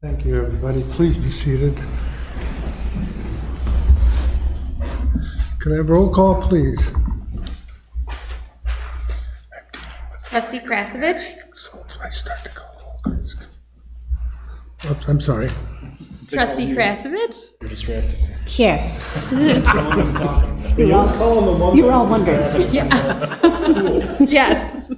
Thank you, everybody. Please be seated. Can I have roll call, please? Trustee Krasovich, So if I start to go a little crazy. Oops, I'm sorry. Trustee Krasovich, You're distracted. Here. You You're all wondering. yes.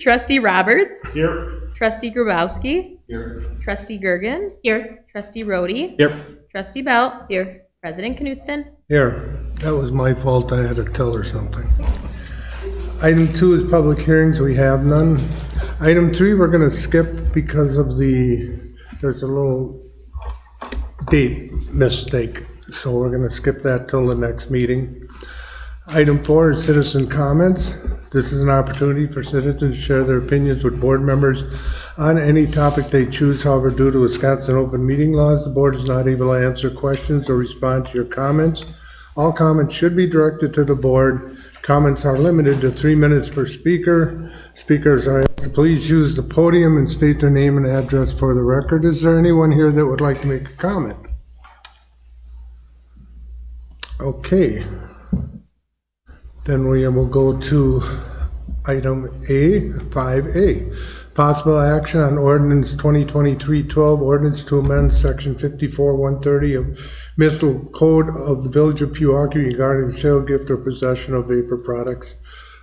Trustee Roberts, Here. Trustee Grabowski, Here. Trustee Gergen, Here. Trustee Rhodey, Here. Trustee Belt, here. President Knutson. Here, that was my fault. I had to tell her something. Item 2 is public hearings. We have none. Item 3, we're going to skip because of there's a little date mistake. So we're going to skip that till the next meeting. Item 4 is citizen comments. This is an opportunity for citizens to share their opinions with board members on any topic they choose. However, due to Wisconsin open meeting laws, the board is not able to answer questions or respond to your comments. All comments should be directed to the board. Comments are limited to 3 minutes per speaker. Speakers are asked to please use the podium and state their name and address for the record. Is there anyone here that would like to make a comment? Okay. Then we will go to item A, 5A. Possible action on ordinance 2023-12, ordinance to amend section 54-130 of Municipal Code of the Village of Pewaukee regarding the sale, gift, or possession of vapor products.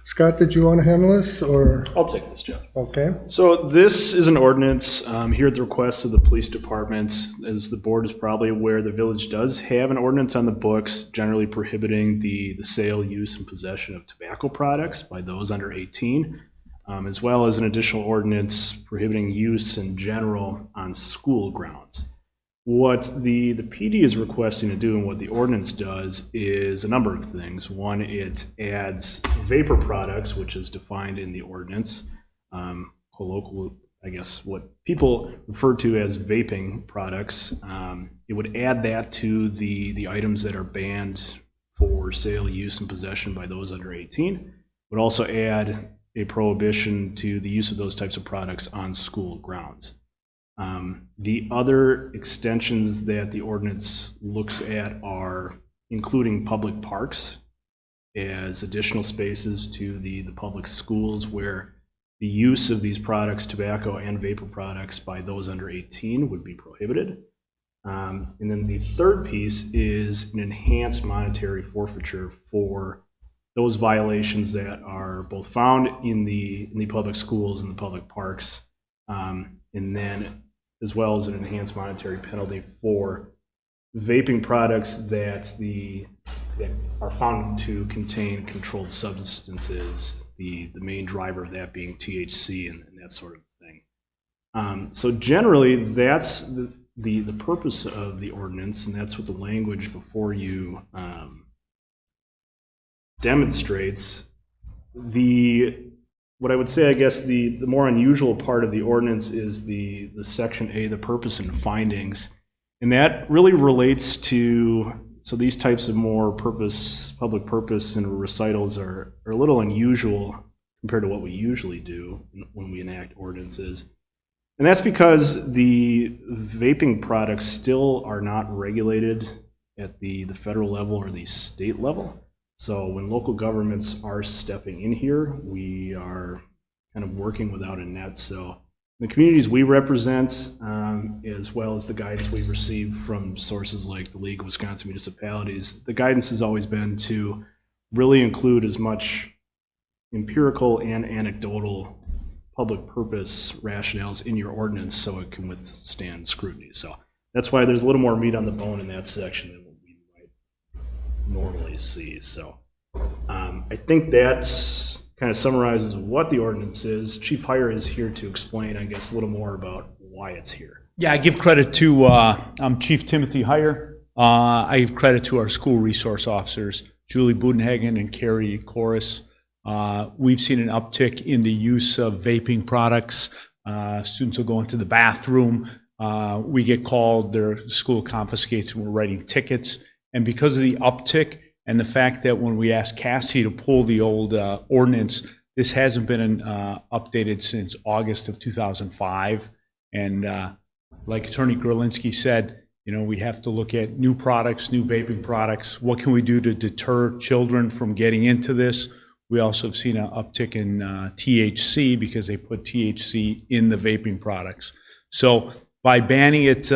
Scott, did you want to handle this, or? I'll take this, Jeff. Okay. So this is an ordinance here at the request of the police department. As the board is probably aware, the village does have an ordinance on the books generally prohibiting the sale, use, and possession of tobacco products by those under 18, as well as an additional ordinance prohibiting use in general on school grounds. What the PD is requesting to do and what the ordinance does is a number of things. One, it adds vapor products, which is defined in the ordinance, colloquial, I guess, what people refer to as vaping products. It would add that to the items that are banned for sale, use, and possession by those under 18. It would also add a prohibition to the use of those types of products on school grounds. The other extensions that the ordinance looks at are including public parks as additional spaces to the public schools where the use of these products, tobacco and vapor products, by those under 18 would be prohibited. And then the third piece is an enhanced monetary forfeiture for those violations that are both found in the public schools and the public parks, and then as well as an enhanced monetary penalty for vaping products that are found to contain controlled substances, the main driver of that being THC and that sort of thing. So generally, that's the purpose of the ordinance, and that's what the language before you demonstrates. What I would say, I guess, the more unusual part of the ordinance is the section A, the purpose and findings. And that really relates to, so these types of more public purpose and recitals are a little unusual compared to what we usually do when we enact ordinances. And that's because the vaping products still are not regulated at the federal level or the state level. So when local governments are stepping in here, we are kind of working without a net. So the communities we represent, as well as the guidance we've received from sources like the League of Wisconsin Municipalities, the guidance has always been to really include as much empirical and anecdotal public purpose rationales in your ordinance so it can withstand scrutiny. So that's why there's a little more meat on the bone in that section than what we might normally see. So I think that's kind of summarizes what the ordinance is. Chief Hire is here to explain, I guess, a little more about why it's here. Yeah, I give credit to, I'm Chief Timothy Hire. I give credit to our school resource officers, Julie Budenhagen and Carrie Corus. We've seen an uptick in the use of vaping products. Students will go into the bathroom. We get called, their school confiscates, and we're writing tickets. And because of the uptick and the fact that when we asked Cassie to pull the old ordinance, this hasn't been updated since August of 2005. And Like Attorney Gerlinski said, we have to look at new products, new vaping products. What can we do to deter children from getting into this? We also have seen an uptick in THC because they put THC in the vaping products. So by banning it,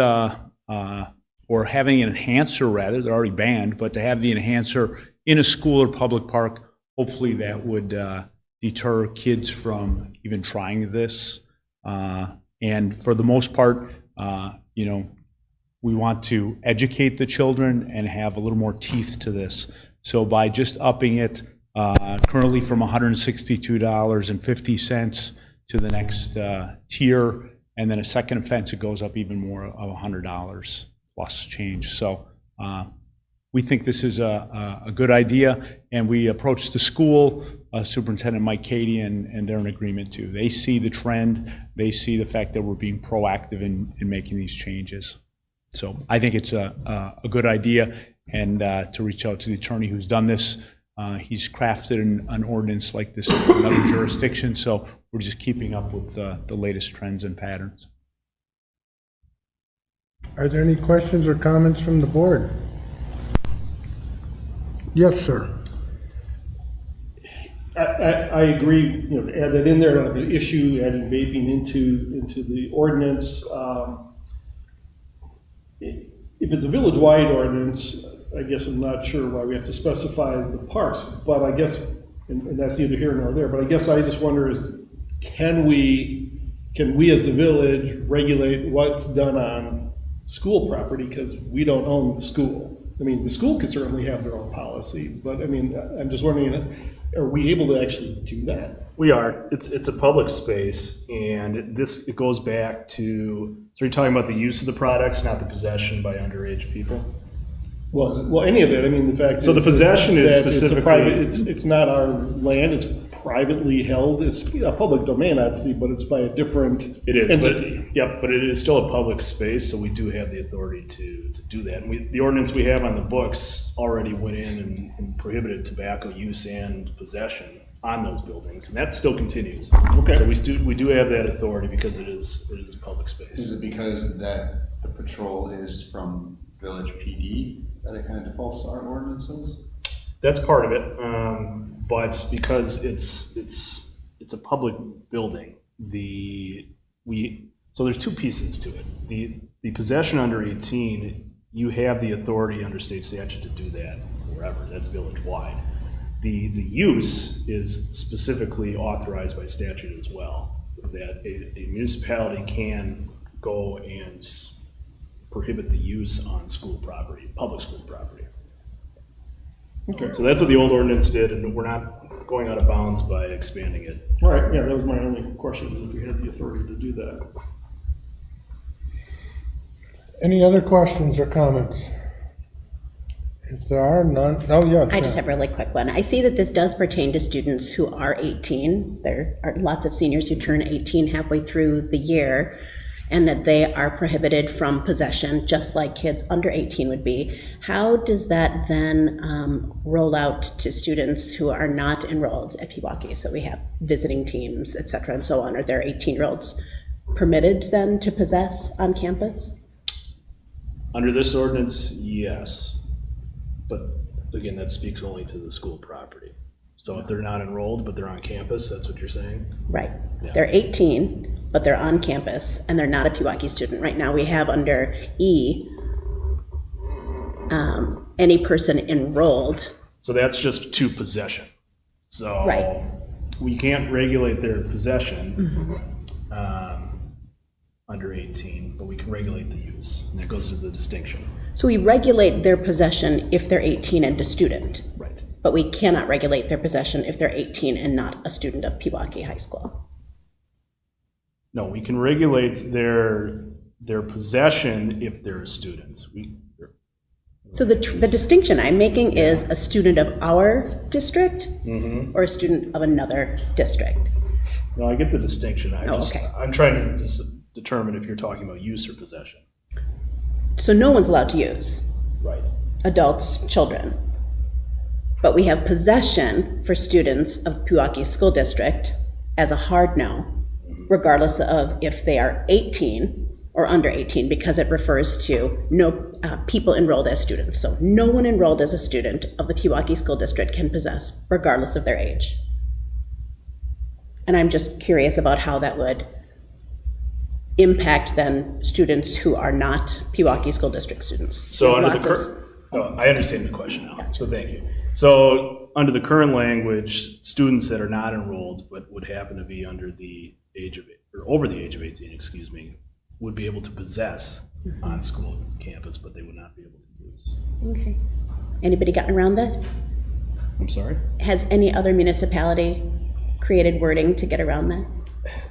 or having an enhancer rather, they're already banned, but to have the enhancer in a school or public park, hopefully that would deter kids from even trying this. And for the most part, we want to educate the children and have a little more teeth to this. So by just upping it currently from $162.50 to the next tier, and then a second offense, it goes up even more of $100 plus change. So we think this is a good idea, and we approached the school, Superintendent Mike Cady, and they're in agreement too. They see the trend, they see the fact that we're being proactive in making these changes. So I think it's a good idea, and to reach out to the attorney who's done this. He's crafted an ordinance like this in another jurisdiction, so we're just keeping up with the latest trends and patterns. Are there any questions or comments from the board? Yes, sir. I agree, to add that in there, the issue, adding vaping into the ordinance. If it's a village-wide ordinance, I guess I'm not sure why we have to specify the parks, but I guess, and that's neither here nor there, but I guess I just wonder is, can we as the village regulate what's done on school property, because we don't own the school? I mean, the school could certainly have their own policy, but I mean, I'm just wondering, are we able to actually do that? We are. It's a public space, and it goes back to, so you're talking about the use of the products, not the possession by underage people? Well, any of it. I mean, the fact So the possession is that specifically- it's not our land. It's privately held. It's a public domain, obviously, but it's by a different It is, entity. but it is still a public space, so we do have the authority to do that. And the ordinance we have on the books already went in and prohibited tobacco use and possession on those buildings, and that still continues. Okay. So we do have that authority because it is a public space. Is it because that the patrol is from Village PD that it kind of defaults to our ordinances? That's part of it, but because it's a public building, so there's two pieces to it. The possession under 18, you have the authority under state statute to do that wherever. That's village-wide. The use is specifically authorized by statute as well, that a municipality can go and prohibit the use on school property, public school property. Okay. So that's what the old ordinance did, and we're not going out of bounds by expanding it. All right. Yeah, that was my only question, is if we had the authority to do that. Any other questions or comments? If there are none, oh, yes. I just have a really quick one. I see that this does pertain to students who are 18. There are lots of seniors who turn 18 halfway through the year, and that they are prohibited from possession, just like kids under 18 would be. How does that then roll out to students who are not enrolled at Pewaukee? So we have visiting teams, et cetera, and so on. Are there 18-year-olds permitted then to possess on campus? Under this ordinance, yes. But again, that speaks only to the school property. So if they're not enrolled, but they're on campus, that's what you're saying? Right. Yeah. They're 18, but they're on campus, and they're not a Pewaukee student. Right now, we have under E, any person enrolled. So that's just to possession. So Right. we can't regulate their possession under 18, but we can regulate the use, and that goes to the distinction. So we regulate their possession if they're 18 and a student, Right. but we cannot regulate their possession if they're 18 and not a student of Pewaukee High School. No, we can regulate their possession if they're students. So the distinction I'm making is a student of our district or a student of another district. No, I get the distinction. Okay. I'm trying to determine if you're talking about use or possession. So no one's allowed to use, Right. adults, children. But we have possession for students of Pewaukee School District as a hard no, regardless of if they are 18 or under 18, because it refers to no people enrolled as students. So no one enrolled as a student of the Pewaukee School District can possess, regardless of their age. And I'm just curious about how that would impact then students who are not Pewaukee School District students. So under the Lots of- I understand the question now, so thank you. So under the current language, students that are not enrolled but would happen to be under the age of, or over the age of 18, excuse me, would be able to possess on school campus, but they would not be able to use. Okay. Anybody gotten around that? I'm sorry? Has any other municipality created wording to get around that?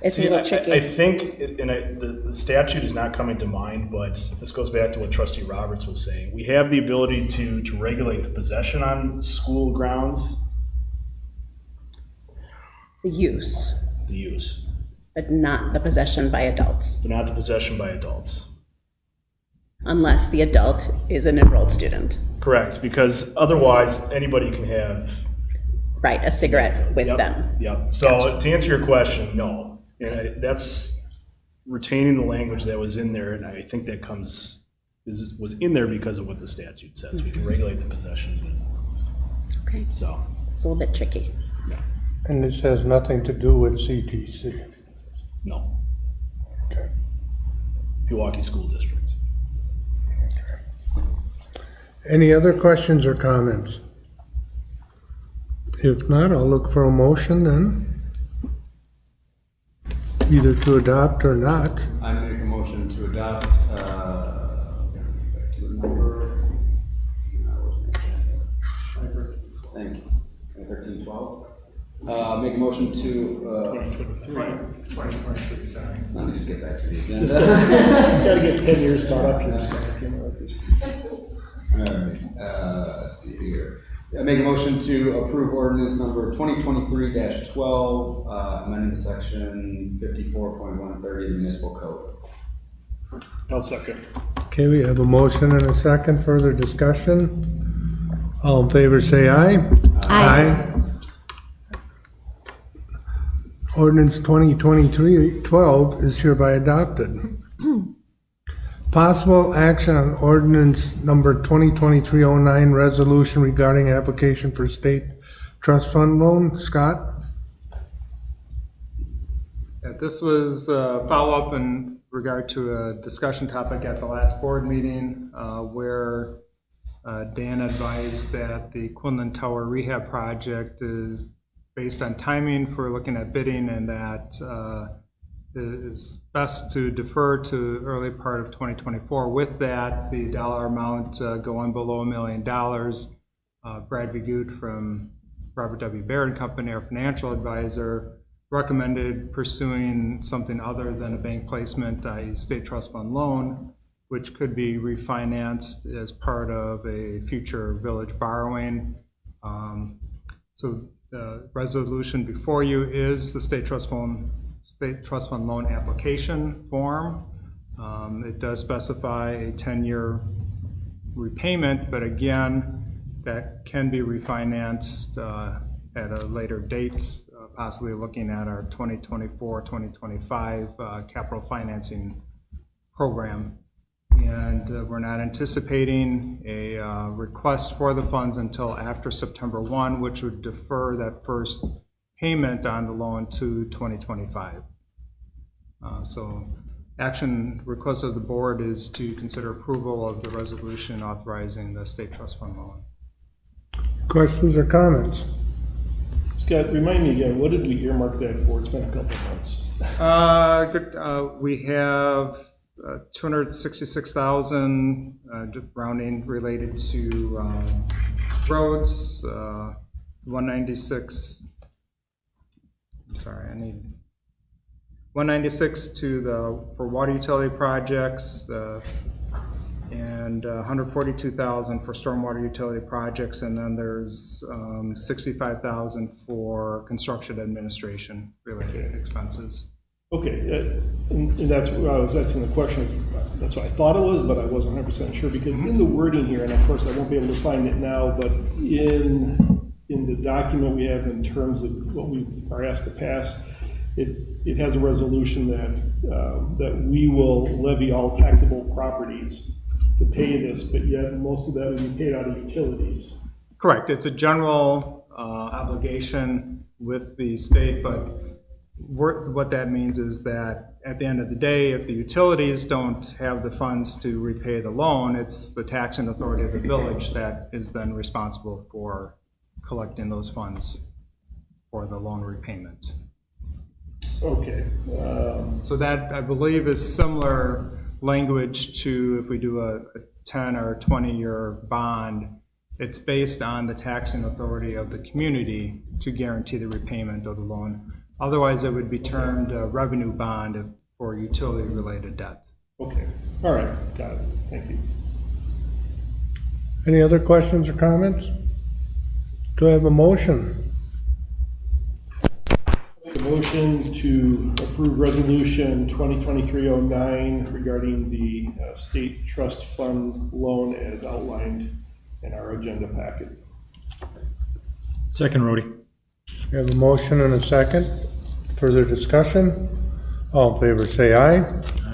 It's a See, little I tricky. think, the statute is not coming to mind, but this goes back to what Trustee Roberts was saying. We have the ability to regulate the possession on school grounds, The use, the use, but not the possession by adults, but not the possession by adults. unless the adult is an enrolled student. Correct, because otherwise, anybody can have. Right, a cigarette with Yep, them. Yep, so to answer your question, no. And that's retaining the language that was in there, and I think that was in there because of what the statute says. We can regulate the possessions, Okay, so, it's a little bit tricky. yeah, And this has nothing to do with CTC. no. Okay. Pewaukee School District. Any other questions or comments? If not, I'll look for a motion then. Either to adopt or not. I make a motion to adopt, back to the number. Thank you. 1312. Make a motion to, let me just get back to the agenda. Gotta get 10 years caught up here, Scott, you know, just. All right, let's see here. I make a motion to approve ordinance number 2023-12, amending the section 54.130 of the municipal code. I'll second. Okay, we have a motion and a second. Further discussion? All in favor, say aye. Aye. Ordinance 2023-12 is hereby adopted. Possible action on ordinance number 2023-09, resolution regarding application for state trust fund loan. Scott? Yeah, this was a follow-up in regard to a discussion topic at the last board meeting where Dan advised that the Quinlan Tower rehab project is based on timing for looking at bidding, and that it is best to defer to early part of 2024. With that, the dollar amount going below $1 million. Brad Vigut from Robert W. Baird & Company, our financial advisor, recommended pursuing something other than a bank placement, i.e. state trust fund loan, which could be refinanced as part of a future village borrowing. So the resolution before you is the state trust fund loan application form. It does specify a 10-year repayment, but again, that can be refinanced at a later date, possibly looking at our 2024-2025 capital financing program. And we're not anticipating a request for the funds until after September 1, which would defer that first payment on the loan to 2025. So action request of the board is to consider approval of the resolution authorizing the state trust fund loan. Questions or comments? Scott, remind me again, what did we earmark that for? It's been a couple of months. We have 266,000, just rounding, related to roads, 196. I'm sorry, I need 196 for water utility projects, and 142,000 for stormwater utility projects, and then there's 65,000 for construction administration related expenses. Okay, and that's what I was asking the question, that's what I thought it was, but I wasn't 100% sure, because in the wording here, and of course I won't be able to find it now, but in the document we have in terms of what we are asked to pass, it has a resolution that we will levy all taxable properties to pay this, but yet most of that will be paid out of utilities. Correct. It's a general obligation with the state, but what that means is that at the end of the day, if the utilities don't have the funds to repay the loan, it's the taxing authority of the village that is then responsible for collecting those funds for the loan repayment. Okay. So that, I believe, is similar language to if we do a 10 or 20-year bond. It's based on the taxing authority of the community to guarantee the repayment of the loan. Otherwise, it would be termed a revenue bond for utility-related debt. Okay, all right, got it, thank you. Any other questions or comments? Do I have a motion? Make a motion to approve resolution 2023-09 regarding the state trust fund loan as outlined in our agenda packet. Second, Rhodey. We have a motion and a second. Further discussion? All in favor, say aye.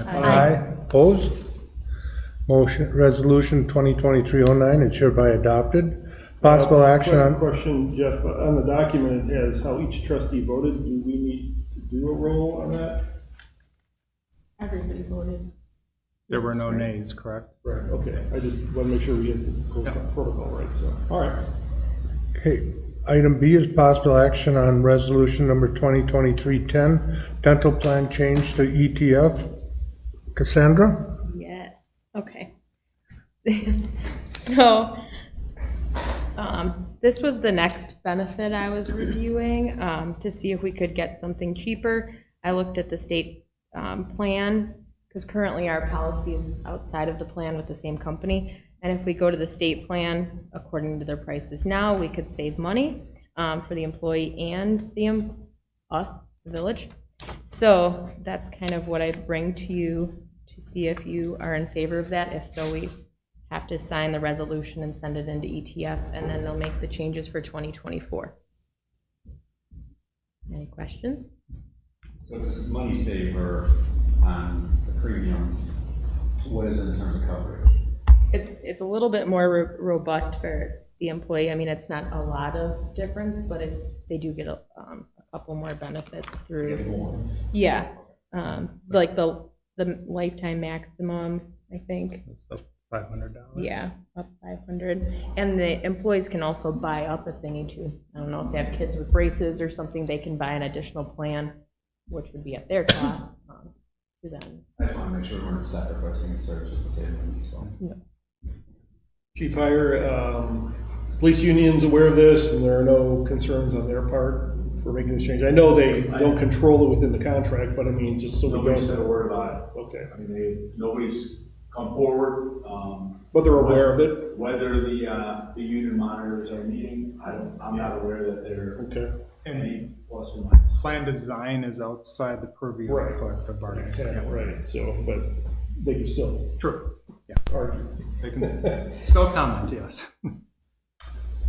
Aye. Opposed? Motion, resolution 2023-09 is hereby adopted. Possible action on, Question, Jeff, on the document, it has how each trustee voted. Do we need to do a roll on that? Everybody voted. There were no nays, correct? Right, okay, I just want to make sure we get the protocol right, so, all right. okay. Item B is possible action on resolution number 2023-10, dental plan change to ETF. Cassandra? Yes, okay. So, this was the next benefit I was reviewing, to see if we could get something cheaper. I looked at the state, plan, because currently our policy is outside of the plan with the same company. And if we go to the state plan, according to their prices now, we could save money, for the employee and us, the village. So that's kind of what I bring to you to see if you are in favor of that. If so, we have to sign the resolution and send it into ETF, and then they'll make the changes for 2024. Any questions? So it's a money saver on the premiums. What is it in terms of coverage? It's a little bit more robust for the employee. I mean, it's not a lot of difference, but they do get a couple more benefits through. Yeah, like the lifetime maximum, I think. It's up $500. Yeah, up 500. And the employees can also buy up if they need to. I don't know if they have kids with braces or something, they can buy an additional plan, which would be at their cost to them. I just want to make sure we're not sacrificing services to save money, so. No. Chief Hire, police union's aware of this, and there are no concerns on their part for making this change. I know they don't control it within the contract, but I mean, just so we Nobody said a don't. word about it. Okay, I mean, nobody's come forward. but they're aware of it? Whether the union monitors are meeting, I'm not aware that they're Okay. any plus or minus. Plan design is outside the purview Right. of collective bargaining. Yeah, right, so, but they can still True. argue. They can still comment, yes.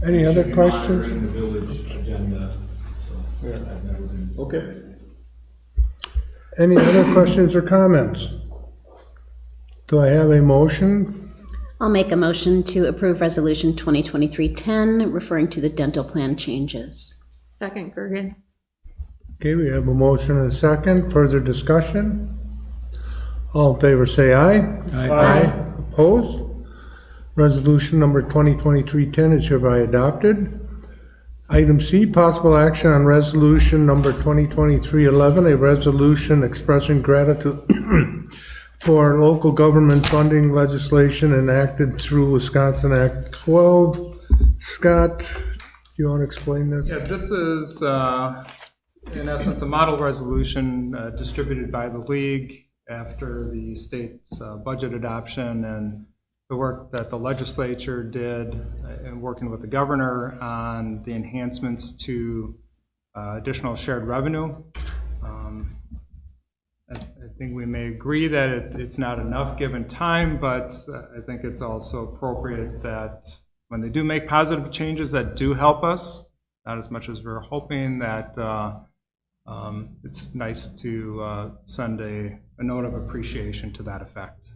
Any other Should be questions? monitoring the village agenda, so Yeah. I've never been. Okay. Any other questions or comments? Do I have a motion? I'll make a motion to approve Resolution 2023-10, referring to the dental plan changes. Second, Gergen. Okay, we have a motion and a second. Further discussion? All in favor, say aye. Aye. Opposed? Resolution number 2023-10 is hereby adopted. Item C, possible action on resolution number 2023-11, a resolution expressing gratitude for local government funding legislation enacted through Wisconsin Act 12. Scott, do you want to explain this? Yeah, this is, in essence, a model resolution distributed by the league after the state's budget adoption and the work that the legislature did in working with the governor on the enhancements to additional shared revenue. I think we may agree that it's not enough given time, but I think it's also appropriate that when they do make positive changes that do help us, not as much as we're hoping, that it's nice to send a note of appreciation to that effect.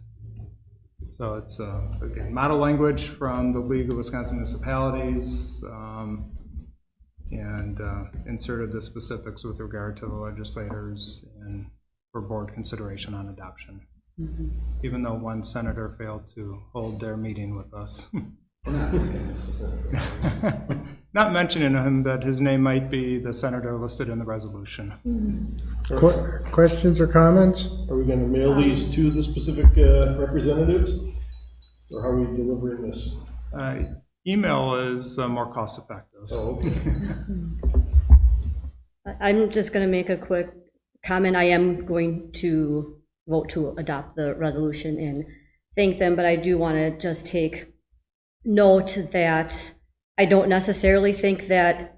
So it's, again, model language from the League of Wisconsin Municipalities, and inserted the specifics with regard to the legislators and for board consideration on adoption. Even though one senator failed to hold their meeting with us. Not mentioning him, but his name might be the senator listed in the resolution. Questions or comments? Are we gonna mail these to the specific representatives? Or how are we delivering this? Email is more cost effective. Oh, okay. I'm just going to make a quick comment. I am going to vote to adopt the resolution and thank them, but I do want to just take note that I don't necessarily think that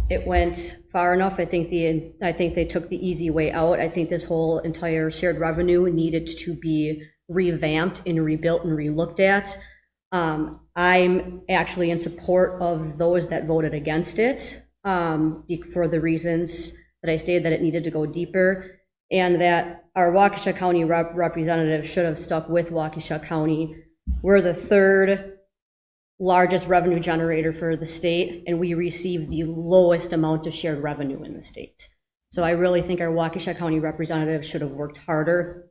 it went far enough. I think they took the easy way out. I think this whole entire shared revenue needed to be revamped and rebuilt and relooked at. I'm actually in support of those that voted against it for the reasons that I stated, that it needed to go deeper, and that our Waukesha County representative should have stuck with Waukesha County. We're the third largest revenue generator for the state, and we receive the lowest amount of shared revenue in the state. So I really think our Waukesha County representative should have worked harder.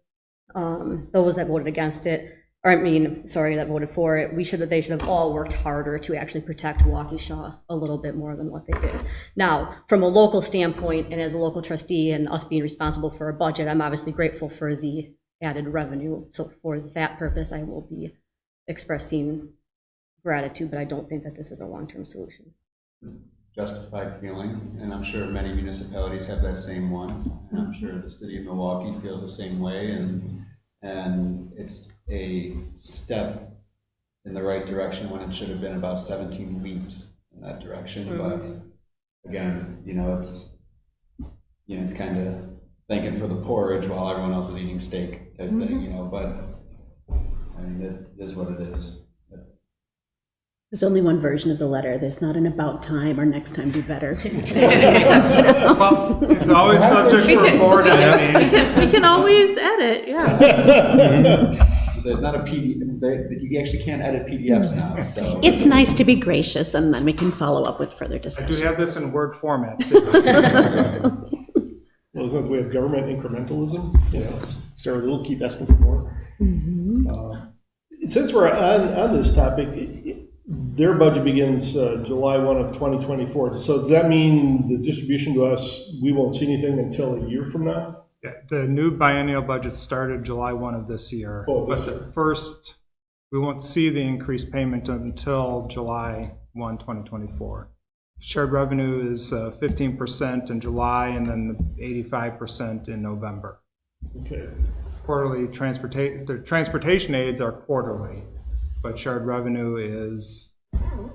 Those that voted against it, that voted for it, they should have all worked harder to actually protect Waukesha a little bit more than what they did. Now, from a local standpoint, and as a local trustee and us being responsible for a budget, I'm obviously grateful for the added revenue. So for that purpose, I will be expressing gratitude, but I don't think that this is a long-term solution. Justified feeling, and I'm sure many municipalities have that same one, and I'm sure the city of Milwaukee feels the same way, and it's a step in the right direction when it should have been about 17 leaps in that direction. But again, it's kind of thanking for the porridge while everyone else is eating steak type thing, but I mean, it is what it is. There's only one version of the letter. There's not an about time or next time do better. Well, it's always subject for board editing. We can always edit, yeah. So it's not a PDF, you actually can't edit PDFs now, so. It's nice to be gracious, and then we can follow up with further I do discussion. have this in Word format too. Well, isn't that the way of government incrementalism? Start a little, keep asking for more. Since we're on this topic, their budget begins July 1 of 2024. So does that mean the distribution to us, we won't see anything until a year from now? Yeah, the new biennial budget started July 1 of this year. Oh, this But year. the first, we won't see the increased payment until July 1, 2024. Shared revenue is 15% in July and then 85% in November. Okay. Quarterly the transportation aids are quarterly, but shared revenue is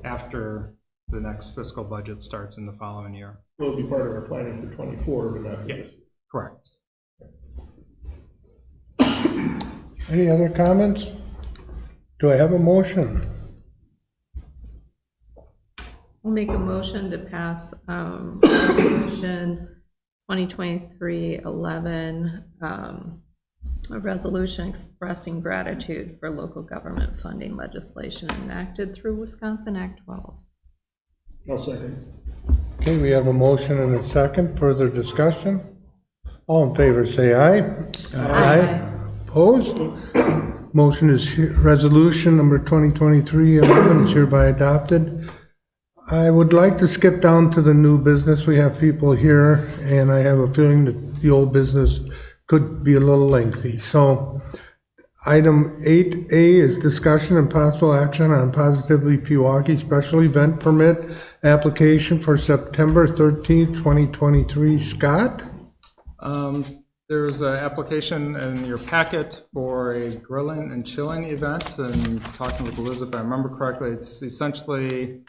after the next fiscal budget starts in the following year. Will be part of our planning for 24, but not for this. Correct. Any other comments? Do I have a motion? I'll make a motion to pass resolution 2023-11, a resolution expressing gratitude for local government funding legislation enacted through Wisconsin Act 12. I'll second. Okay, we have a motion and a second. Further discussion? All in favor, say aye. Aye. Opposed? Motion is, resolution number 2023-11 is hereby adopted. I would like to skip down to the new business. We have people here, and I have a feeling that the old business could be a little lengthy. So item 8A is discussion and possible action on Positively Pewaukee special event permit application for September 13th, 2023. Scott? There's an application in your packet for a grilling and chilling event, and talking with Elizabeth, if I remember correctly, it's essentially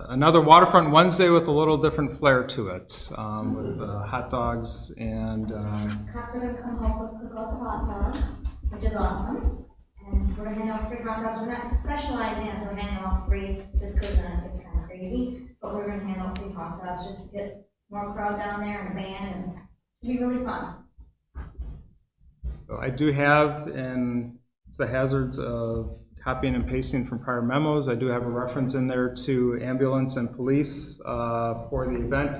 another Waterfront Wednesday with a little different flair to it, with hot dogs and Captain to come help us cook out the hot dogs, which is awesome. And we're handing out free hot dogs. We're not specializing in handing out free just because it's kind of crazy, but we're going to hand out free hot dogs just to get more crowd down there and a band, and it'll be really fun. So I do have, and it's the hazards of copying and pasting from prior memos, I do have a reference in there to ambulance and police for the event.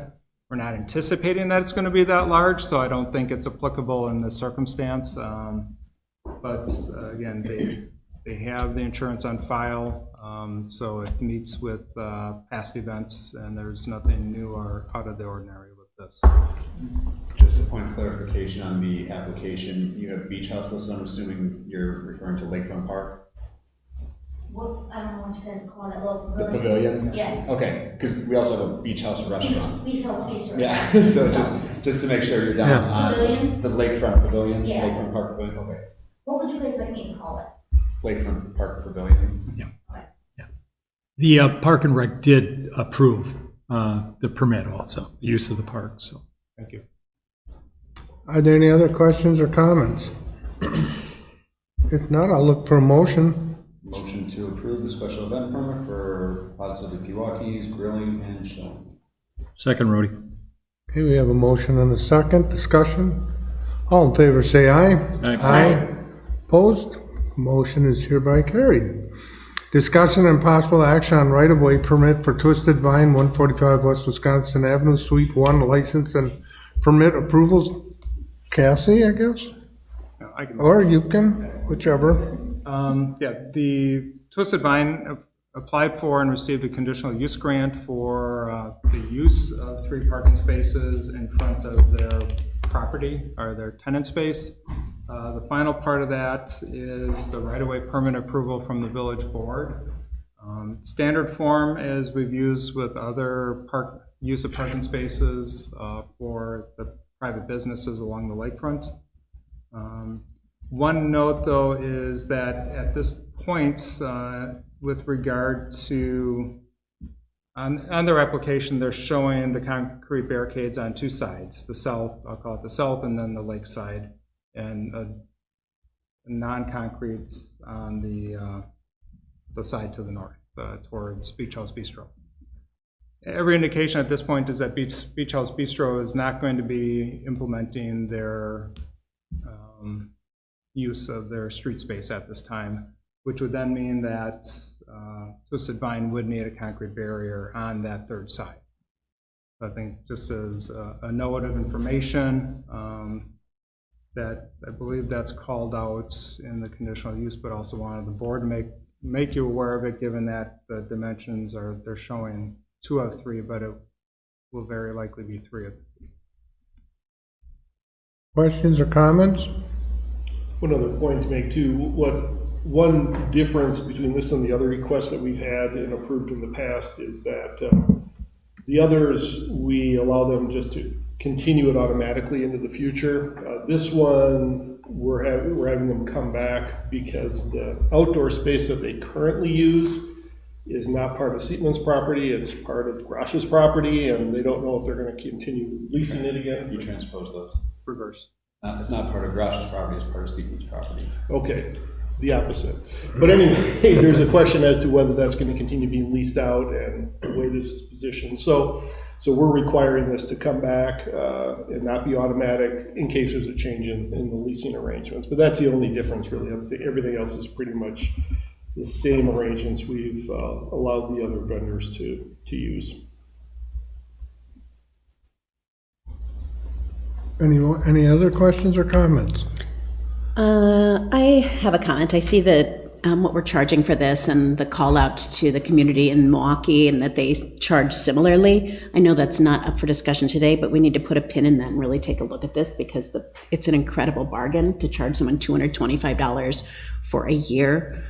We're not anticipating that it's going to be that large, so I don't think it's applicable in this circumstance. But again, they have the insurance on file, so it meets with past events, and there's nothing new or out of the ordinary with this. Just a point of clarification on the application, you have beach house listed, I'm assuming you're referring to Lakefront Park? What, I don't know what you guys call that little The pavilion. pavilion? Yeah. Okay, because we also have a beach house restaurant. Beach house, beach house. Yeah, so just to make sure you're down on Pavilion? the Lakefront Pavilion? Yeah. Lakefront Park Pavilion, okay. What would you guys like me to call it? Lakefront Park Pavilion. The Park and Rec did approve the permit also, the use of the park, so. Thank you. Are there any other questions or comments? If not, I'll look for a motion. Motion to approve the special event permit for Plaza de Pewaukee Grilling and Chilling. Second, Rhodey. Okay, we have a motion and a second. Discussion. All in favor, say aye. Aye. Opposed? Motion is hereby carried. Discussion and possible action on right-of-way permit for Twisted Vine, 145 West Wisconsin Avenue, Suite 1, license and permit approvals. Cassie, I guess? I can. Or you can, whichever. Yeah, the Twisted Vine applied for and received a conditional use grant for the use of 3 parking spaces in front of their property, or their tenant space. The final part of that is the right-of-way permit approval from the village board. Standard form, as we've used with other use of parking spaces for the private businesses along the lakefront. One note, though, is that at this point, with regard to, on their application, they're showing the concrete barricades on 2 sides, the south, I'll call it the south, and then the lake side, and a non-concrete on the side to the north, towards Beach House Bistro. Every indication at this point is that Beach House Bistro is not going to be implementing their use of their street space at this time, which would then mean that Twisted Vine would need a concrete barrier on that 3rd side. I think just as a note of information, that I believe that's called out in the conditional use, but also wanted the board to make you aware of it, given that the dimensions they're showing 2 of 3, but it will very likely be 3 of 3. Questions or comments? One other point to make too, one difference between this and the other requests that we've had and approved in the past is that the others, we allow them just to continue it automatically into the future. This one, we're having them come back because the outdoor space that they currently use is not part of Seatman's property, it's part of Grosh's property, and they don't know if they're gonna continue leasing it again. You transpose those. Reverse. It's not part of Grosh's property, it's part of Sequent's property. Okay, the opposite. But anyway, there's a question as to whether that's gonna continue being leased out and the way this is positioned. So we're requiring this to come back and not be automatic in case there's a change in the leasing arrangements. But that's the only difference, really. Everything else is pretty much the same arrangements we've allowed the other vendors to use. Any other questions or comments? I have a comment. I see that what we're charging for this and the call out to the community in Milwaukee and that they charge similarly. I know that's not up for discussion today, but we need to put a pin in that and really take a look at this because it's an incredible bargain to charge someone $225 for a year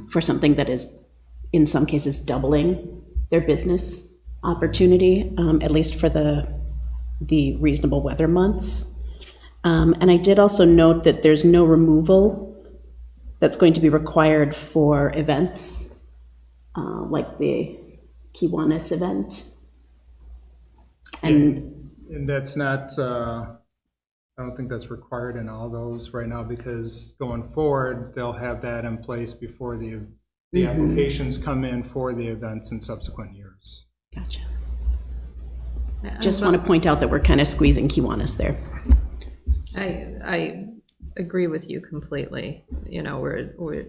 for something that is in some cases doubling their business opportunity, at least for the reasonable weather months. And I did also note that there's no removal that's going to be required for events, like the Kiwanis event. And that's not, I don't think that's required in all those right now, because going forward, they'll have that in place before the applications come in for the events in subsequent years. Gotcha. Just want to point out that we're kind of squeezing Kiwanis there. I agree with you completely. You know,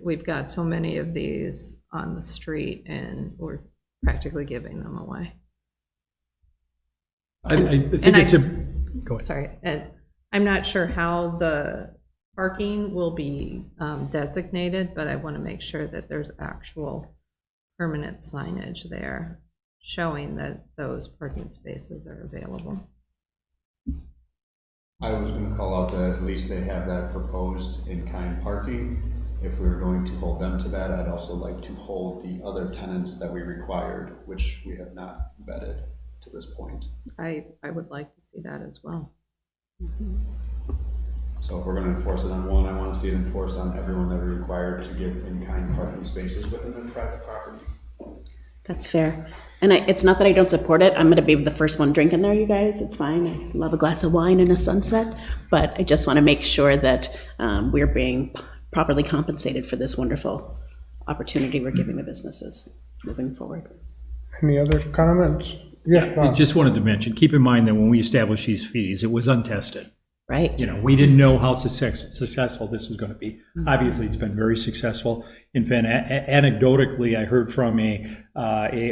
we've got so many of these on the street and we're practically giving them away. I think And it's a, go ahead. Sorry, and I'm not sure how the parking will be designated, but I want to make sure that there's actual permanent signage there showing that those parking spaces are available. I was gonna call out that at least they have that proposed in-kind parking. If we were going to hold them to that, I'd also like to hold the other tenants that we required, which we have not vetted to this point. I would like to see that as well. So if we're gonna enforce it on one, I wanna see it enforced on everyone that are required to give in-kind parking spaces within their private property. That's fair. And it's not that I don't support it. I'm going to be the first one drinking there, you guys. It's fine. I love a glass of wine and a sunset. But I just want to make sure that we're being properly compensated for this wonderful opportunity we're giving the businesses moving forward. Any other comments? Yeah, I Bob. just wanted to mention, keep in mind that when we established these fees, it was untested. Right. You know, we didn't know how successful this was going to be. Obviously, it's been very successful. In fact, anecdotally, I heard from a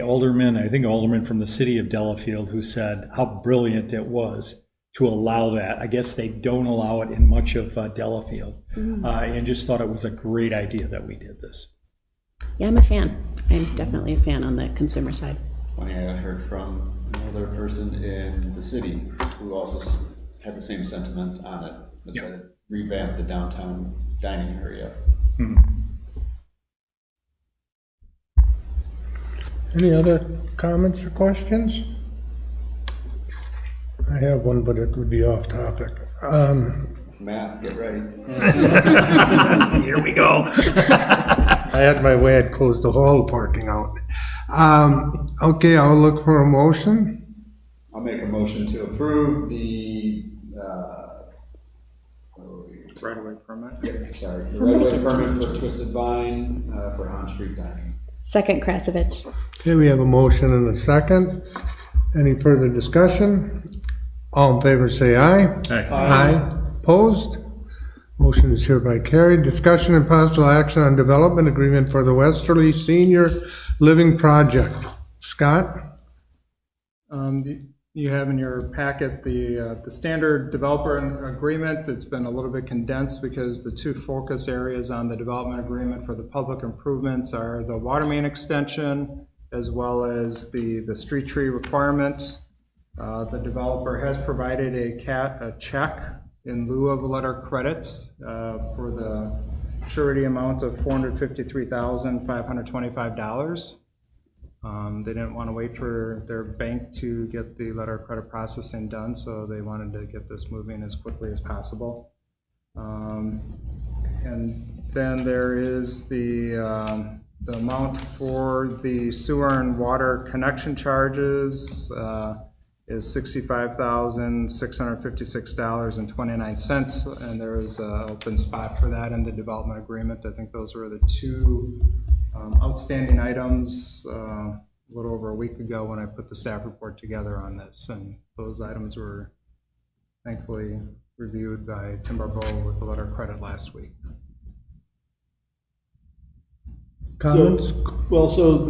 alderman, I think alderman from the city of Delafield, who said how brilliant it was to allow that. I guess they don't allow it in much of Delafield, and just thought it was a great idea that we did this. Yeah, I'm a fan. I'm definitely a fan on the consumer side. Funny, I heard from another person in the city who also had the same sentiment on it. It said revamp the downtown dining area. Any other comments or questions? I have one, but it would be off topic. Matt, get ready. Here we go. I had my way, I'd close the whole parking out. Okay, I'll look for a motion. I'll make a motion to approve the, Right-of-way permit. sorry, the right-of-way permit for Twisted Vine, for on-street dining. Second, Krasovich. Okay, we have a motion and a second. Any further discussion? All in favor, say aye. Aye. Opposed? Motion is hereby carried. Discussion and possible action on development agreement for the Westerly Senior Living Project. Scott? You have in your packet the standard developer agreement. It's been a little bit condensed because the two focus areas on the development agreement for the public improvements are the water main extension as well as the street tree requirement. The developer has provided a check in lieu of a letter of credit for the surety amount of $453,525. They didn't want to wait for their bank to get the letter of credit processing done, so they wanted to get this moving as quickly as possible. And then there is the amount for the sewer and water connection charges is $65,656.29, and there is an open spot for that in the development agreement. I think those were the two outstanding items a little over a week ago when I put the staff report together on this, and those items were thankfully reviewed by Tim Barbeau with the letter of credit last week. Comments? So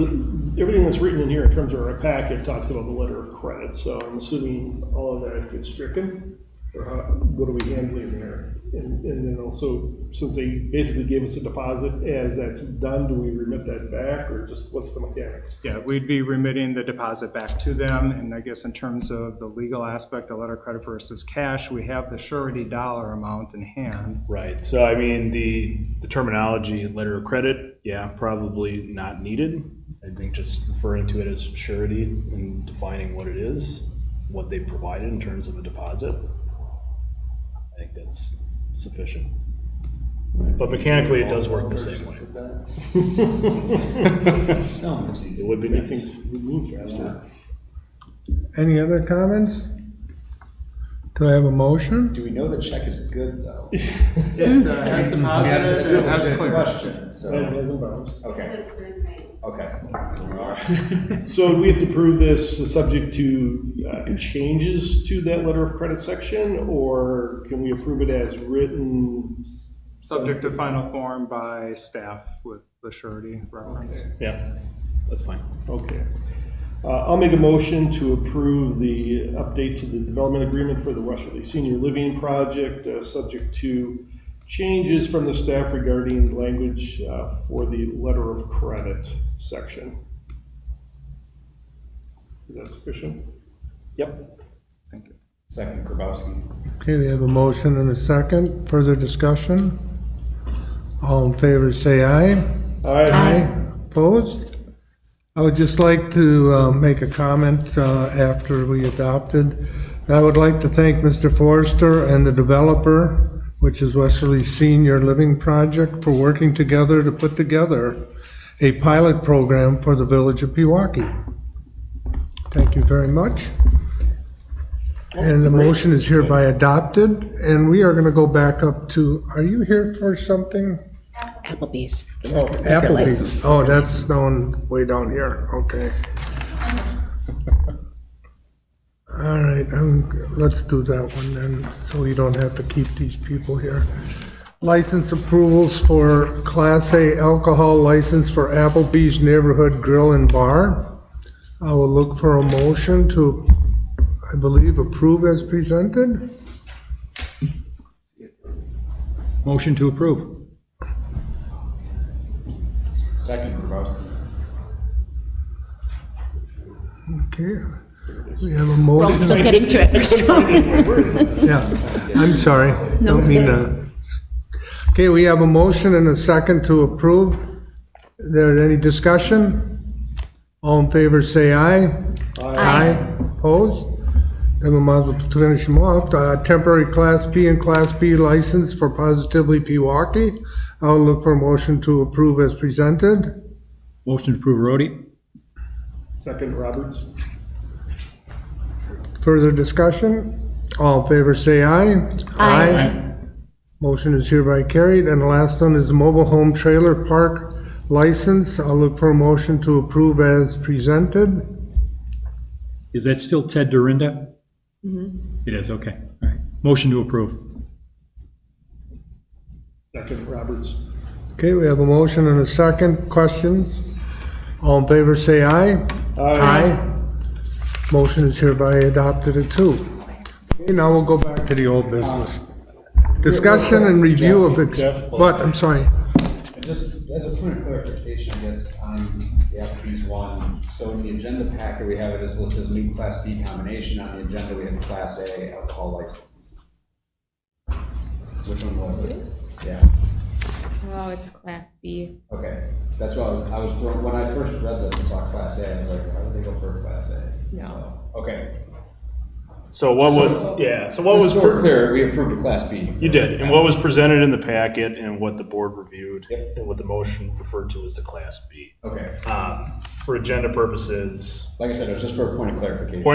everything that's written in here in terms of our packet talks about the letter of credit, so I'm assuming all of that gets stricken, or what are we handling there? And then also, since they basically gave us a deposit, as that's done, do we remit that back, or just what's the mechanics? Yeah, we'd be remitting the deposit back to them, and I guess in terms of the legal aspect of letter of credit versus cash, we have the surety dollar amount in hand. Right, so I mean, the terminology, letter of credit, yeah, probably not needed. I think just referring to it as surety and defining what it is, what they provided in terms of a deposit, I think that's sufficient. But mechanically, it does work the same way. So much easier. It would be Make nice. things move faster. Any other comments? Do I have a motion? Do we know the check is good, though? It has deposited, it has That's a cleared. question, so, As in bounds. okay. Okay. So do we have to prove this subject to changes to that letter of credit section, or can we approve it as written? Subject to final form by staff with the surety reference. Yeah, that's fine. Okay. I'll make a motion to approve the update to the development agreement for the Westerly Senior Living Project, subject to changes from the staff regarding language for the letter of credit section. Is that sufficient? Yep. Second, Grabowski. Okay, we have a motion and a second. Further discussion? All in favor, say aye. Aye. Opposed? I would just like to make a comment after we adopted. I would like to thank Mr. Forrester and the developer, which is Westerly Senior Living Project, for working together to put together a pilot program for the village of Pewaukee. Thank you very much. And the motion is hereby adopted, and we are going to go back up to, are you here for something? Applebee's. Applebee's. Oh, that's down, way down here, okay. All right, let's do that one then, so we don't have to keep these people here. License approvals for Class A alcohol license for Applebee's Neighborhood Grill and Bar. I will look for a motion to, I believe, approve as presented. Motion to approve. Second, Grabowski. Okay, we have a We're all motion. still getting to it. Yeah, I'm sorry. Don't mean to. Okay, we have a motion and a second to approve. Is there any discussion? All in favor, say aye. Aye. Opposed? Then we might as well finish them off. Temporary Class B and Class B license for Positively Pewaukee. I'll look for a motion to approve as presented. Motion to approve, Rhodey. Second, Roberts. Further discussion? All in favor, say aye. Aye. Motion is hereby carried. And the last one is the mobile home trailer park license. I'll look for a motion to approve as presented. Is that still Ted Dorinda? It is, okay. All right. Motion to approve. Second, Roberts. Okay, we have a motion and a second. Questions? All in favor, say aye. Aye. Motion is hereby adopted at 2. Okay, now we'll go back to the old business. Discussion and review of, what, I'm sorry. Just as a point of clarification, I guess, on the Applebee's one, so in the agenda packet, we have it as listed as new Class B combination. On the agenda, we have Class A alcohol license. Which one was it? Yeah, Oh, it's Class B. okay. That's why I was thrown, when I first read this and saw Class A, I was like, why would they go for Class A? No. So, okay. So what was, yeah, so what was, Just so we're clear, we approved a Class B. you did, and what was presented in the packet and what the board reviewed Yep. and what the motion referred to as the Class B. Okay. For agenda purposes, Like I said, it was just for a point of clarification.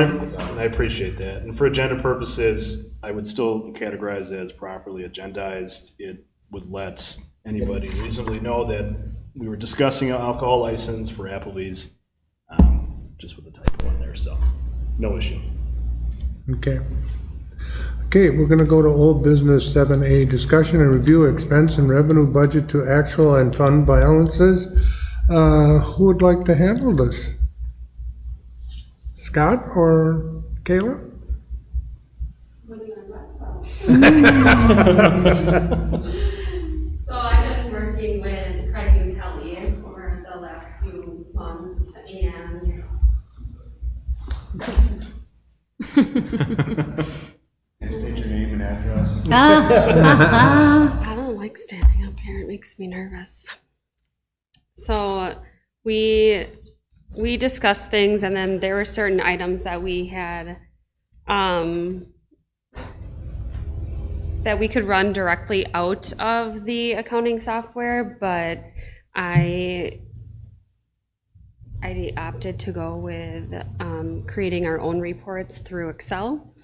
I appreciate that. And for agenda purposes, I would still categorize it as properly agendized. It would let anybody reasonably know that we were discussing an alcohol license for Applebee's, just with the typo in there, so no issue. Okay. Okay, we're gonna go to old business 7A, discussion and review expense and revenue budget to actual and fund balances. Who would like to handle this? Scott or Kayla? So I've been working with Craig and Kelly over the last few months, and And state your name and address. I don't like standing up here. It makes me nervous. So we discussed things, and then there were certain items that we had that we could run directly out of the accounting software, but I opted to go with creating our own reports through Excel,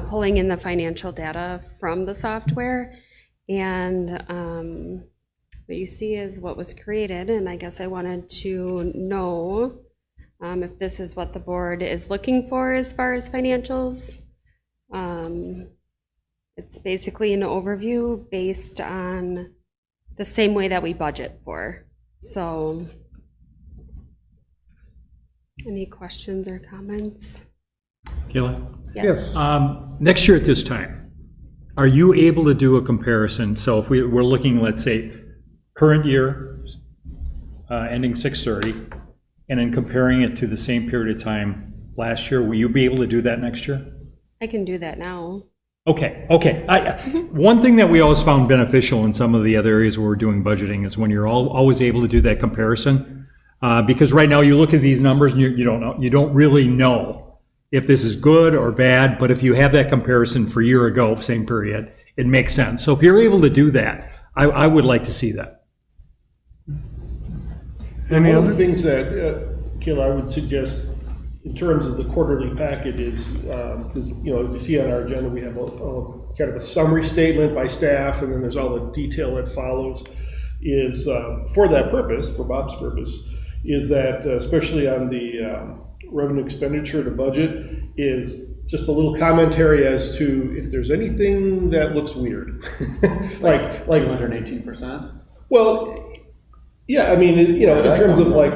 pulling in the financial data from the software, and what you see is what was created, and I guess I wanted to know if this is what the board is looking for as far as financials. It's basically an overview based on the same way that we budget for. So, any questions or comments? Kayla? Yes. Next year at this time, are you able to do a comparison? So if we're looking, let's say, current year, ending 6/30, and then comparing it to the same period of time last year, will you be able to do that next year? I can do that now. Okay. One thing that we always found beneficial in some of the other areas where we're doing budgeting is when you're always able to do that comparison. Because right now you look at these numbers and you don't really know if this is good or bad, but if you have that comparison for a year ago, same period, it makes sense. So if you're able to do that, I would like to see that. One of the things that, Kayla, I would suggest in terms of the quarterly packet is, as you see on our agenda, we have a kind of a summary statement by staff, and then there's all the detail that follows, is for that purpose, for Bob's purpose, is that especially on the revenue expenditure to budget, is just a little commentary as to if there's anything that looks weird. like 218%? Well, yeah, I mean, in terms of like,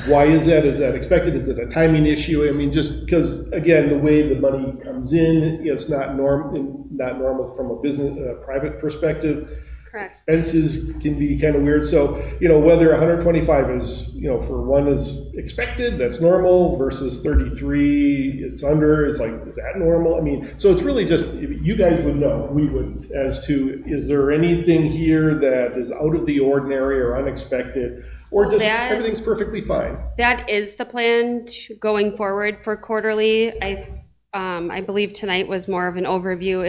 why is that? Is that expected? Is it a timing issue? I mean, just because, again, the way the money comes in, it's not normal from a business, private perspective. Correct. Expenses can be kind of weird. So, whether 125 is, for one is expected, that's normal, versus 33, it's under, is that normal? I mean, so it's really just, you guys would know, we would, as to, is there anything here that is out of the ordinary or unexpected, or just everything's perfectly fine? That is the plan going forward for quarterly. I believe tonight was more of an overview.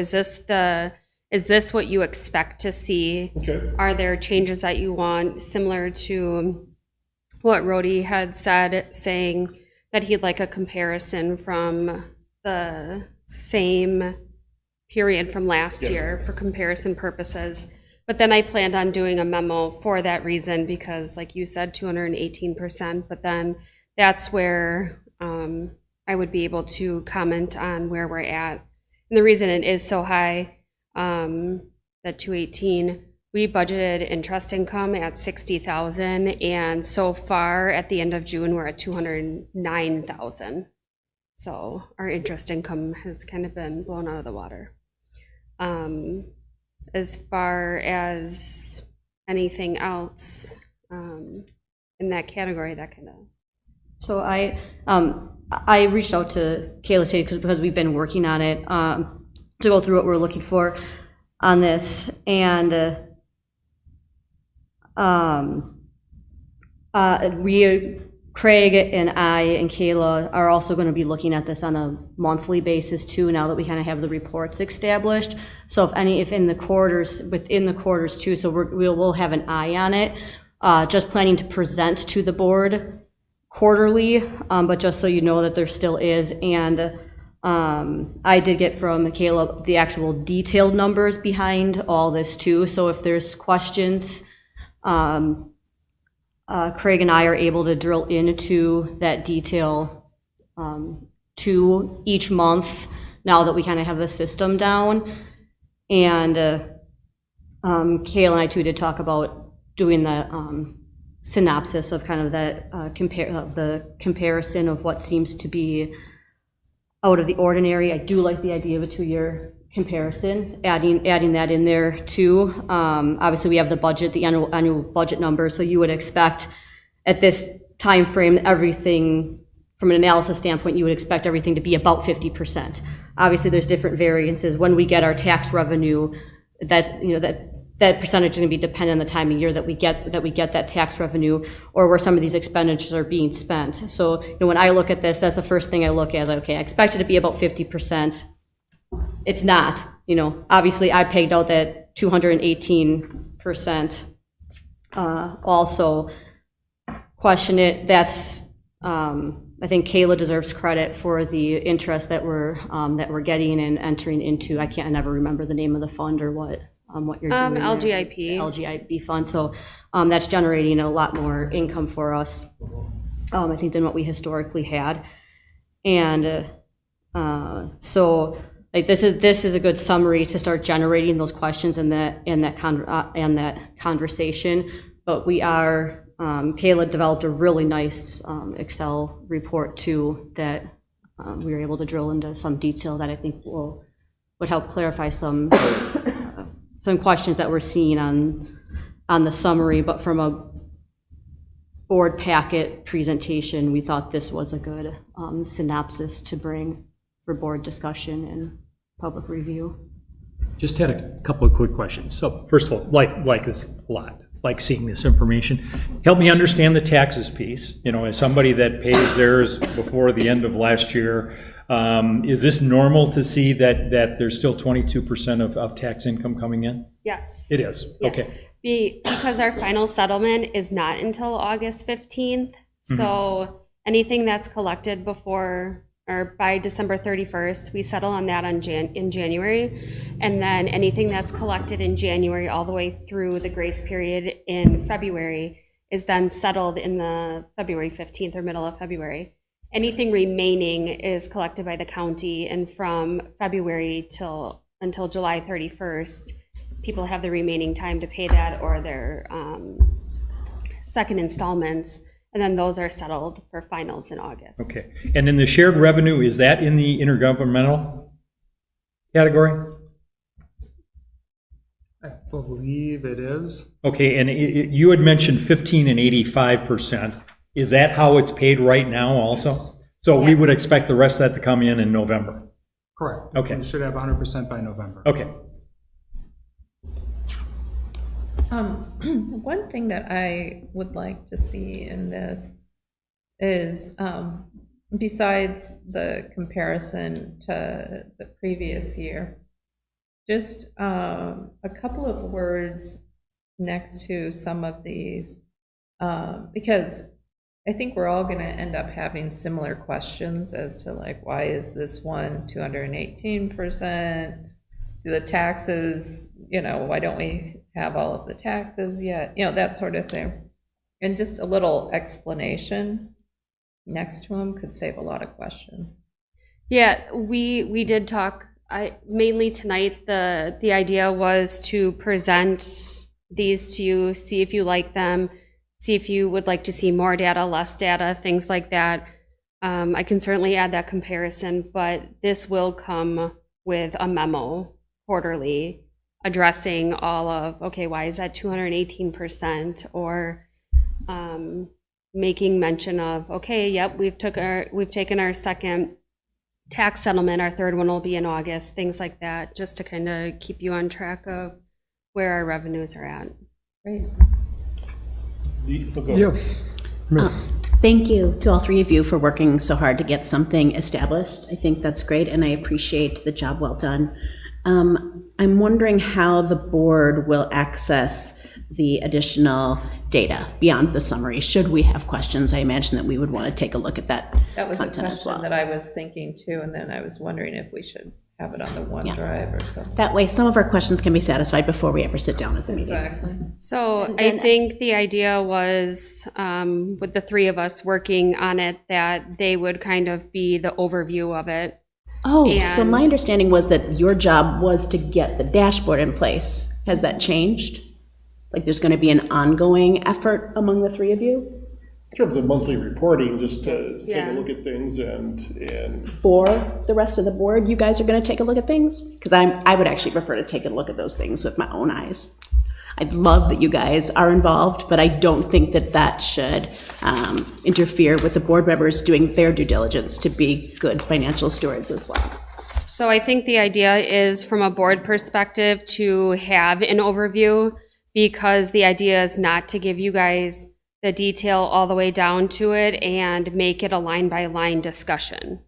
Is this what you expect to see? Okay. Are there changes that you want, similar to what Rhodey had said, saying that he'd like a comparison from the same period from last year for comparison purposes. But then I planned on doing a memo for that reason, because like you said, 218%, but then that's where I would be able to comment on where we're at. And the reason it is so high, that 218, we budgeted interest income at 60,000, and so far at the end of June we're at 209,000. So our interest income has kind of been blown out of the water. As far as anything else in that category, that kind of. So I reached out to Kayla today because we've been working on it, to go through what we're looking for on this, and Craig and I and Kayla are also going to be looking at this on a monthly basis too, now that we kind of have the reports established. So if in the quarters, within the quarters too, so we'll have an eye on it. Just planning to present to the board quarterly, but just so you know that there still is. And I did get from Kayla the actual detailed numbers behind all this too. So if there's questions, Craig and I are able to drill into that detail to each month now that we kind of have the system down. And Kayla and I too did talk about doing the synopsis of kind of that the comparison of what seems to be out of the ordinary. I do like the idea of a 2-year comparison, adding that in there too. Obviously we have the budget, the annual budget number, so you would expect at this time frame everything from an analysis standpoint, you would expect everything to be about 50%. Obviously there's different variances when we get our tax revenue. That percentage is going to be dependent on the time of year that we get that tax revenue, or where some of these expenditures are being spent. So when I look at this, that's the first thing I look at. Okay, I expect it to be about 50%. It's not. Obviously I pegged out that 218%. Also question it. That's I think Kayla deserves credit for the interest that we're getting and entering into. I never remember the name of the fund or what. what you're doing there. LGIP. LGIP fund, so that's generating a lot more income for us, I think, than what we historically had. And so like this is a good summary to start generating those questions and that conversation. But we are, Kayla developed a really nice Excel report too that we were able to drill into some detail that I think would help clarify some questions that we're seeing on the summary. But from a board packet presentation, we thought this was a good synopsis to bring for board discussion and public review. Just had a couple of quick questions. So first of all, like this a lot, like seeing this information. Help me understand the taxes piece. You know, as somebody that pays theirs before the end of last year, is this normal to see that there's still 22% of tax income coming in? Yes. It is, Yeah. okay. Because our final settlement is not until August 15th. So anything that's collected before or by December 31st, we settle on that in January. And then anything that's collected in January all the way through the grace period in February is then settled in the February 15th or middle of February. Anything remaining is collected by the county, and from February until July 31st, people have the remaining time to pay that or their second installments, and then those are settled for finals in August. Okay, and then the shared revenue, is that in the intergovernmental category? I believe it is. Okay, and you had mentioned 15 and 85%. Is that how it's paid right now also? So we would expect the rest of that to come in November? Correct. Okay. We should have 100% by November. Okay. One thing that I would like to see in this is, besides the comparison to the previous year, just a couple of words next to some of these, because I think we're all going to end up having similar questions as to, like, why is this one 218%? Do the taxes, why don't we have all of the taxes yet? That sort of thing. And just a little explanation next to them could save a lot of questions. Yeah, we did talk, mainly tonight, the idea was to present these to you, see if you like them, see if you would like to see more data, less data, things like that. I can certainly add that comparison, but this will come with a memo quarterly addressing all of, okay, why is that 218%? Or making mention of, okay, yep, we've taken our second tax settlement, our third one will be in August, things like that, just to kind of keep you on track of where our revenues are at. Great. Yes, Miss. Thank you to all three of you for working so hard to get something established. I think that's great, and I appreciate the job well done. I'm wondering how the board will access the additional data beyond the summary. Should we have questions, I imagine that we would want to take a look at that That was a content as question well. that I was thinking too, and then I was wondering if we should have it on the OneDrive or something. That way, some of our questions can be satisfied before we ever sit down at the meeting. Exactly. So I think the idea was, with the three of us working on it, that they would kind of be the overview of it. Oh, so And- my understanding was that your job was to get the dashboard in place. Has that changed? Like, there's going to be an ongoing effort among the three of you In terms of monthly reporting, just to take Yeah. a look at things and for the rest of the board? You guys are going to take a look at things? Because I would actually prefer to take a look at those things with my own eyes. I love that you guys are involved, but I don't think that that should interfere with the board members doing their due diligence to be good financial stewards as well. So I think the idea is, from a board perspective, to have an overview, because the idea is not to give you guys the detail all the way down to it and make it a line-by-line discussion.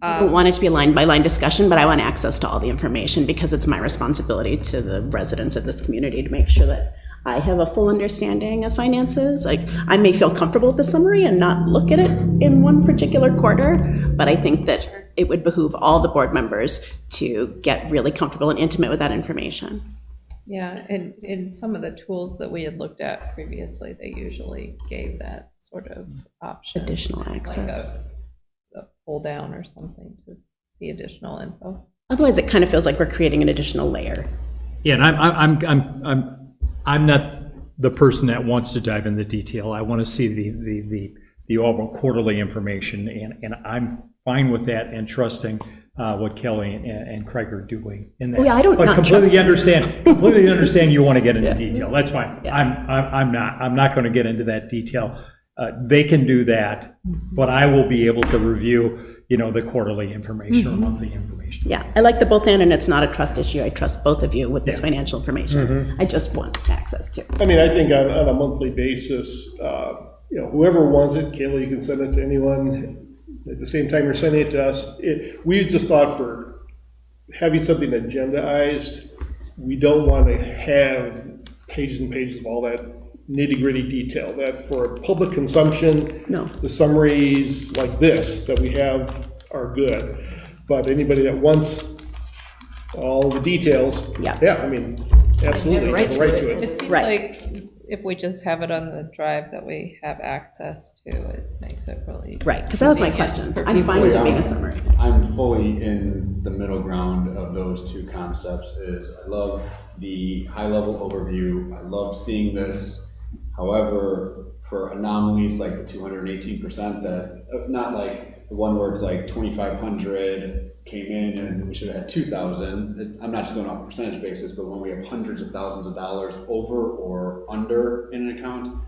I don't want it to be a line-by-line discussion, but I want access to all the information because it's my responsibility to the residents of this community to make sure that I have a full understanding of finances. Like, I may feel comfortable with the summary and not look at it in one particular quarter, but I think that it would behoove all the board members to get really comfortable and intimate with that information. Yeah, and in some of the tools that we had looked at previously, they usually gave that sort of option. Additional like access. a pull down or something to see additional info. Otherwise, it kind of feels like we're creating an additional layer. Yeah, and I'm not the person that wants to dive into detail. I want to see the overall quarterly information, and I'm fine with that and trusting what Kelly and Craig are doing in that. Oh, yeah, I don't But not completely trust understand you want to get into detail. That's fine. I'm not going to get into that detail. They can do that, but I will be able to review, the quarterly information or monthly information. Yeah, I like the both and it's not a trust issue. I trust both of you with this financial information. I just want access to. I mean, I think on a monthly basis, whoever wants it, Kayla, you can send it to anyone. At the same time, you're sending it to us. We just thought for having something agendized, we don't want to have pages and pages of all that nitty-gritty detail. That for public consumption, No. the summaries like this that we have are good. But anybody that wants all the details, I mean, absolutely, have a right to it. It seems Right. like if we just have it on the drive that we have access to, it makes it really. Right, because that was my convenient question. for I'm people. fine with it being a summary. I'm fully in the middle ground of those two concepts. I love the high level overview. I love seeing this. However, for anomalies like the 218% that, not like the one where it's like 2,500 came in and we should have had 2,000. I'm not just going off a percentage basis, but when we have hundreds of thousands of dollars over or under in an account,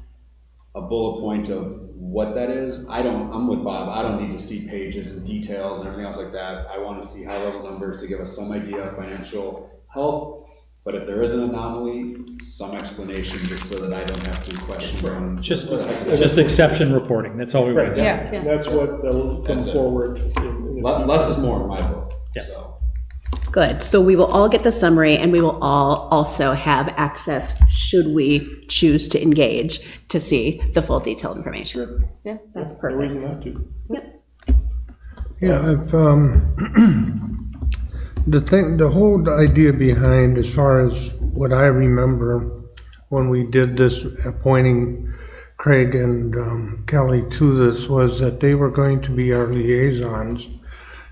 a bullet point of what that is. I'm with Bob. I don't need to see pages and details and everything else like that. I want to see high level numbers to give us some idea of financial health. But if there is an anomaly, some explanation just so that I don't have to question. Just exception reporting. That's all we want to say. Yeah, And that's what they'll come forward. Less is more in my book. Yeah. So. Good. So we will all get the summary and we will all also have access, should we choose to engage, to see the full detailed information. Yeah. That's No perfect. reason not to. Yep. Yeah, the whole idea behind, as far as what I remember, when we did this, appointing Craig and Kelly to this, was that they were going to be our liaisons,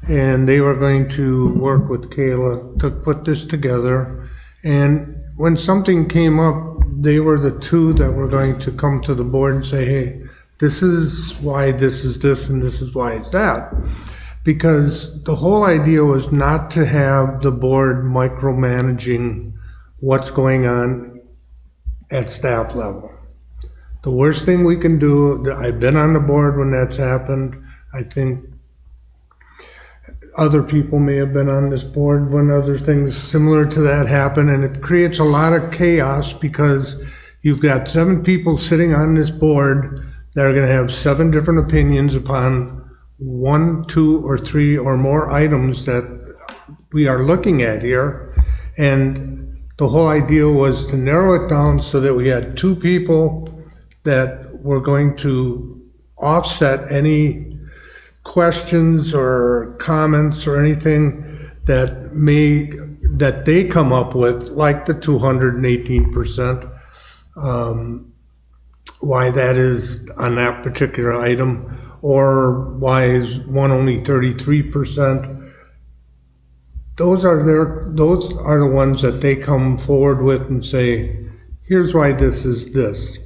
and they were going to work with Kayla to put this together. And when something came up, they were the two that were going to come to the board and say, hey, this is why this is this and this is why it's that. Because the whole idea was not to have the board micromanaging what's going on at staff level. The worst thing we can do, I've been on the board when that's happened. I think other people may have been on this board when other things similar to that happen, and it creates a lot of chaos because you've got 7 people sitting on this board that are going to have 7 different opinions upon 1, 2, or 3 or more items that we are looking at here. And the whole idea was to narrow it down so that we had 2 people that were going to offset any questions or comments or anything that they come up with, like the 218%, why that is on that particular item, or why is one only 33%. Those are the ones that they come forward with and say, here's why this is this.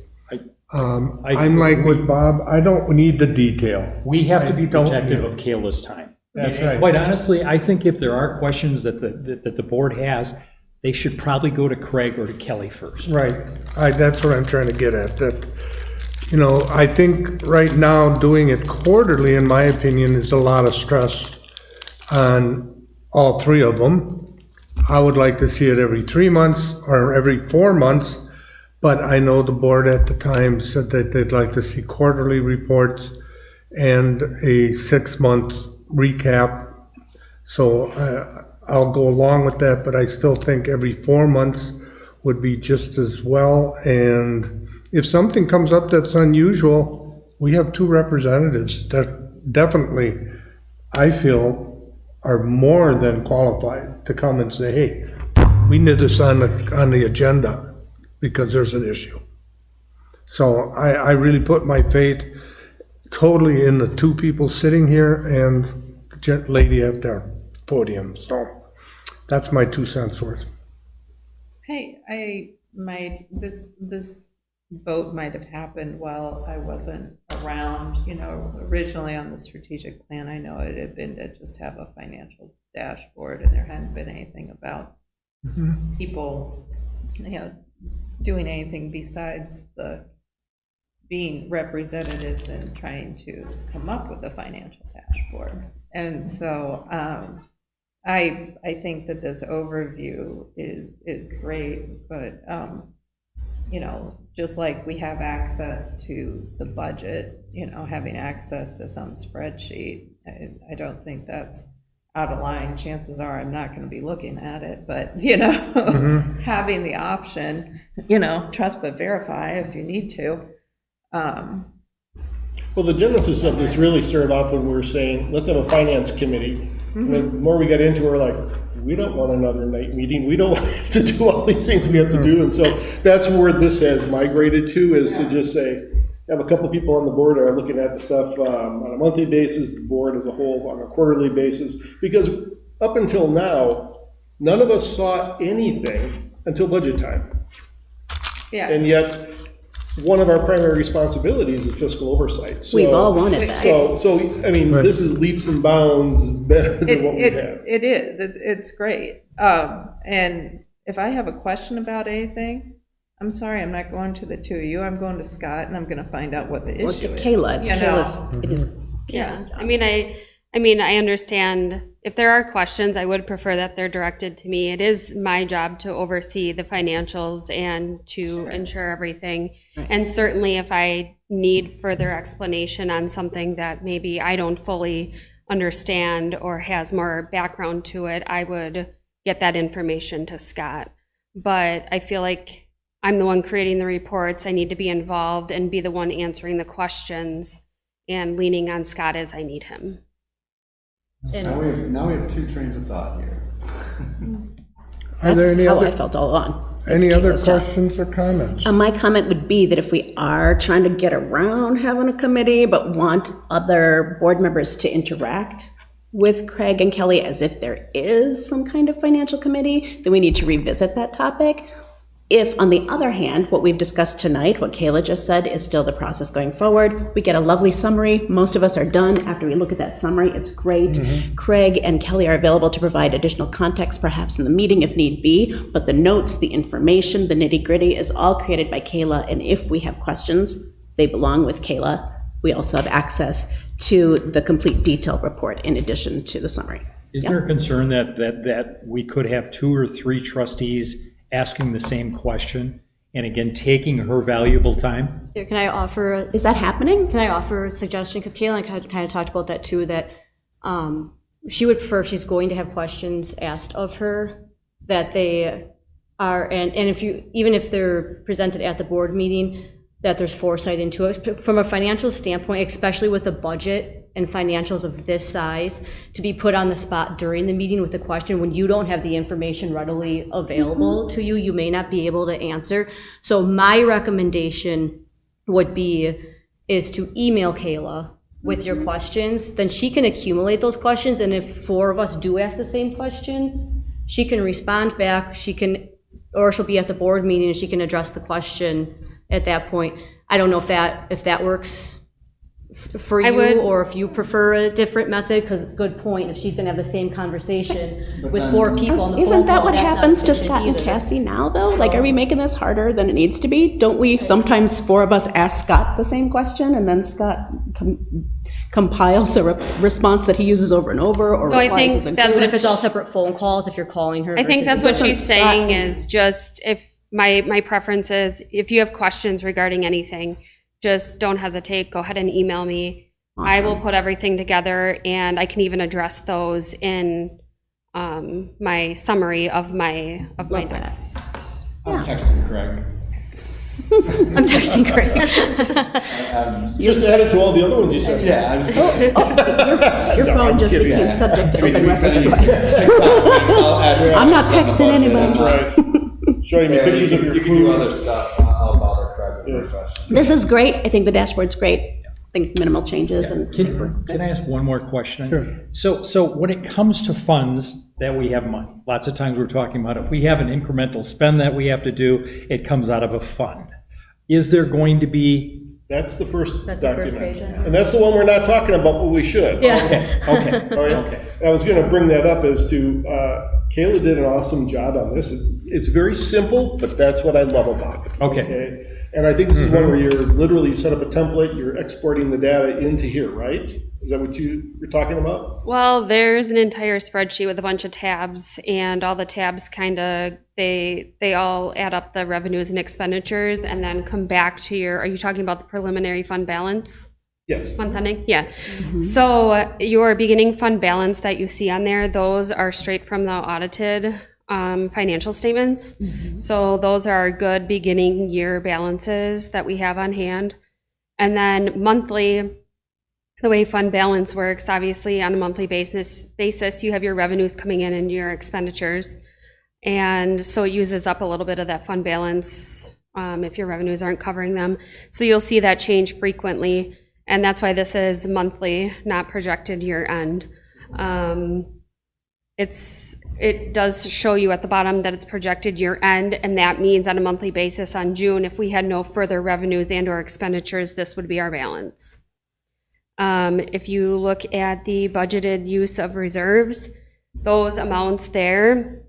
I'm like with Bob, I don't need the detail. We have to be I don't protective need of Kayla's time. That's And right. quite honestly, I think if there are questions that the board has, they should probably go to Craig or to Kelly first. Right, that's what I'm trying to get at, that, I think right now doing it quarterly, in my opinion, is a lot of stress on all 3 of them. I would like to see it every 3 months or every 4 months, but I know the board at the time said that they'd like to see quarterly reports and a 6-month recap. So I'll go along with that, but I still think every 4 months would be just as well. And if something comes up that's unusual, we have 2 representatives that definitely, I feel, are more than qualified to come and say, hey, we need this on the agenda because there's an issue. So I really put my faith totally in the two people sitting here and the lady at their podium. So that's my 2 cents worth. Hey, this vote might have happened while I wasn't around. Originally on the strategic plan, I know it had been to just have a financial dashboard, and there hadn't been anything about people, doing anything besides being representatives and trying to come up with a financial dashboard. And so I think that this overview is great, but just like we have access to the budget, having access to some spreadsheet, I don't think that's out of line. Chances are I'm not going to be looking at it, but having the option, trust but verify if you need to. Well, the genesis of this really started off when we were saying, let's have a finance committee. And the more we got into it, we're like, we don't want another night meeting. We don't have to do all these things we have to do. And so that's where this has migrated to, is to just say, have a couple people on the board are looking at the stuff on a monthly basis, the board as a whole on a quarterly basis. Because up until now, none of us saw anything until budget time. Yeah. And yet, one of our primary responsibilities is fiscal oversight. So, We've all wanted that. So I mean, this is leaps and bounds better than what we have. It is. It's great. And if I have a question about anything, I'm sorry, I'm not going to the two of you. I'm going to Scott, and I'm going to find out what the issue Or is. to Kayla. It's Kayla's, it is Yeah, Kayla's job. I mean, I understand if there are questions, I would prefer that they're directed to me. It is my job to oversee the financials and to ensure everything. And certainly if I need further explanation on something that maybe I don't fully understand or has more background to it, I would get that information to Scott. But I feel like I'm the one creating the reports. I need to be involved and be the one answering the questions and leaning on Scott as I need him. Now we have two trains of thought here. Are there That's any how other, I felt all along. It's any other Kayla's job. questions or comments? My comment would be that if we are trying to get around having a committee, but want other board members to interact with Craig and Kelly as if there is some kind of financial committee, then we need to revisit that topic. If, on the other hand, what we've discussed tonight, what Kayla just said, is still the process going forward, we get a lovely summary. Most of us are done after we look at that summary. It's great. Craig and Kelly are available to provide additional context, perhaps in the meeting if need be, but the notes, the information, the nitty-gritty is all created by Kayla, and if we have questions, they belong with Kayla. We also have access to the complete detailed report in addition to the summary. Is there a concern that we could have 2 or 3 trustees asking the same question, and again, taking her valuable time? Here, can I offer? Is that happening? Can I offer a suggestion? Because Kayla and I kind of talked about that too, that she would prefer, if she's going to have questions asked of her, that they are, and if you, even if they're presented at the board meeting, that there's foresight into it. From a financial standpoint, especially with a budget and financials of this size, to be put on the spot during the meeting with a question when you don't have the information readily available to you, you may not be able to answer. So my recommendation would be, is to email Kayla with your questions, then she can accumulate those questions, and if 4 of us do ask the same question, she can respond back, or she'll be at the board meeting and she can address the question at that point. I don't know if that works for you, or if you prefer a different method, because good point, if she's gonna have the same conversation with 4 people on the phone Isn't that call, what that's not happens to efficient Scott and either. Cassie now, though? Like, are we making this harder than it needs to be? Don't we sometimes 4 of us ask Scott the same question, and then Scott compiles a response that he uses over and over, or Well, I replies think as that's included? What if it's all separate phone calls, if you're calling her? I think that's versus- what she's saying is just, if my preference is, if you have questions regarding anything, just don't hesitate, go ahead and email me. I will put everything together, and I can even address those in my summary of my Love that. next. I'm texting Craig. I'm texting Craig. Just add it to all the other ones you said. Yeah, I just. Your phone just kidding. became subject to open Tweets message on requests. I'll ask you I'm not on the texting budget. anybody. That's right. Showing me Yeah, pictures you of your can do food. other stuff. I'll bother Craig with Yes. your question. This is great. I think the dashboard's great. I think minimal changes and. Can I ask one more question? Sure. So when it comes to funds that we have money, lots of times we're talking about if we have an incremental spend that we have to do, it comes out of a fund. Is there going to be? That's the first That's the first document. page, I know. And that's the one we're not talking about, but we should. Okay, All right? okay. I was gonna bring that up as to, Kayla did an awesome job on this. It's very simple, but that's what I love about it. Okay. And I think this is one where you're literally, you set up a template, you're exporting the data into here, right? Is that what you're talking about? Well, there's an entire spreadsheet with a bunch of tabs, and all the tabs kind of, they all add up the revenues and expenditures and then come back to are you talking about the preliminary fund balance? Yes. Month ending, yeah. So your beginning fund balance that you see on there, those are straight from the audited financial statements. So those are good beginning year balances that we have on hand. And then monthly, the way fund balance works, obviously on a monthly basis, you have your revenues coming in and your expenditures. And so it uses up a little bit of that fund balance if your revenues aren't covering them. So you'll see that change frequently. And that's why this is monthly, not projected year end. It does show you at the bottom that it's projected year end, and that means on a monthly basis on June, if we had no further revenues and or expenditures, this would be our balance. If you look at the budgeted use of reserves, those amounts there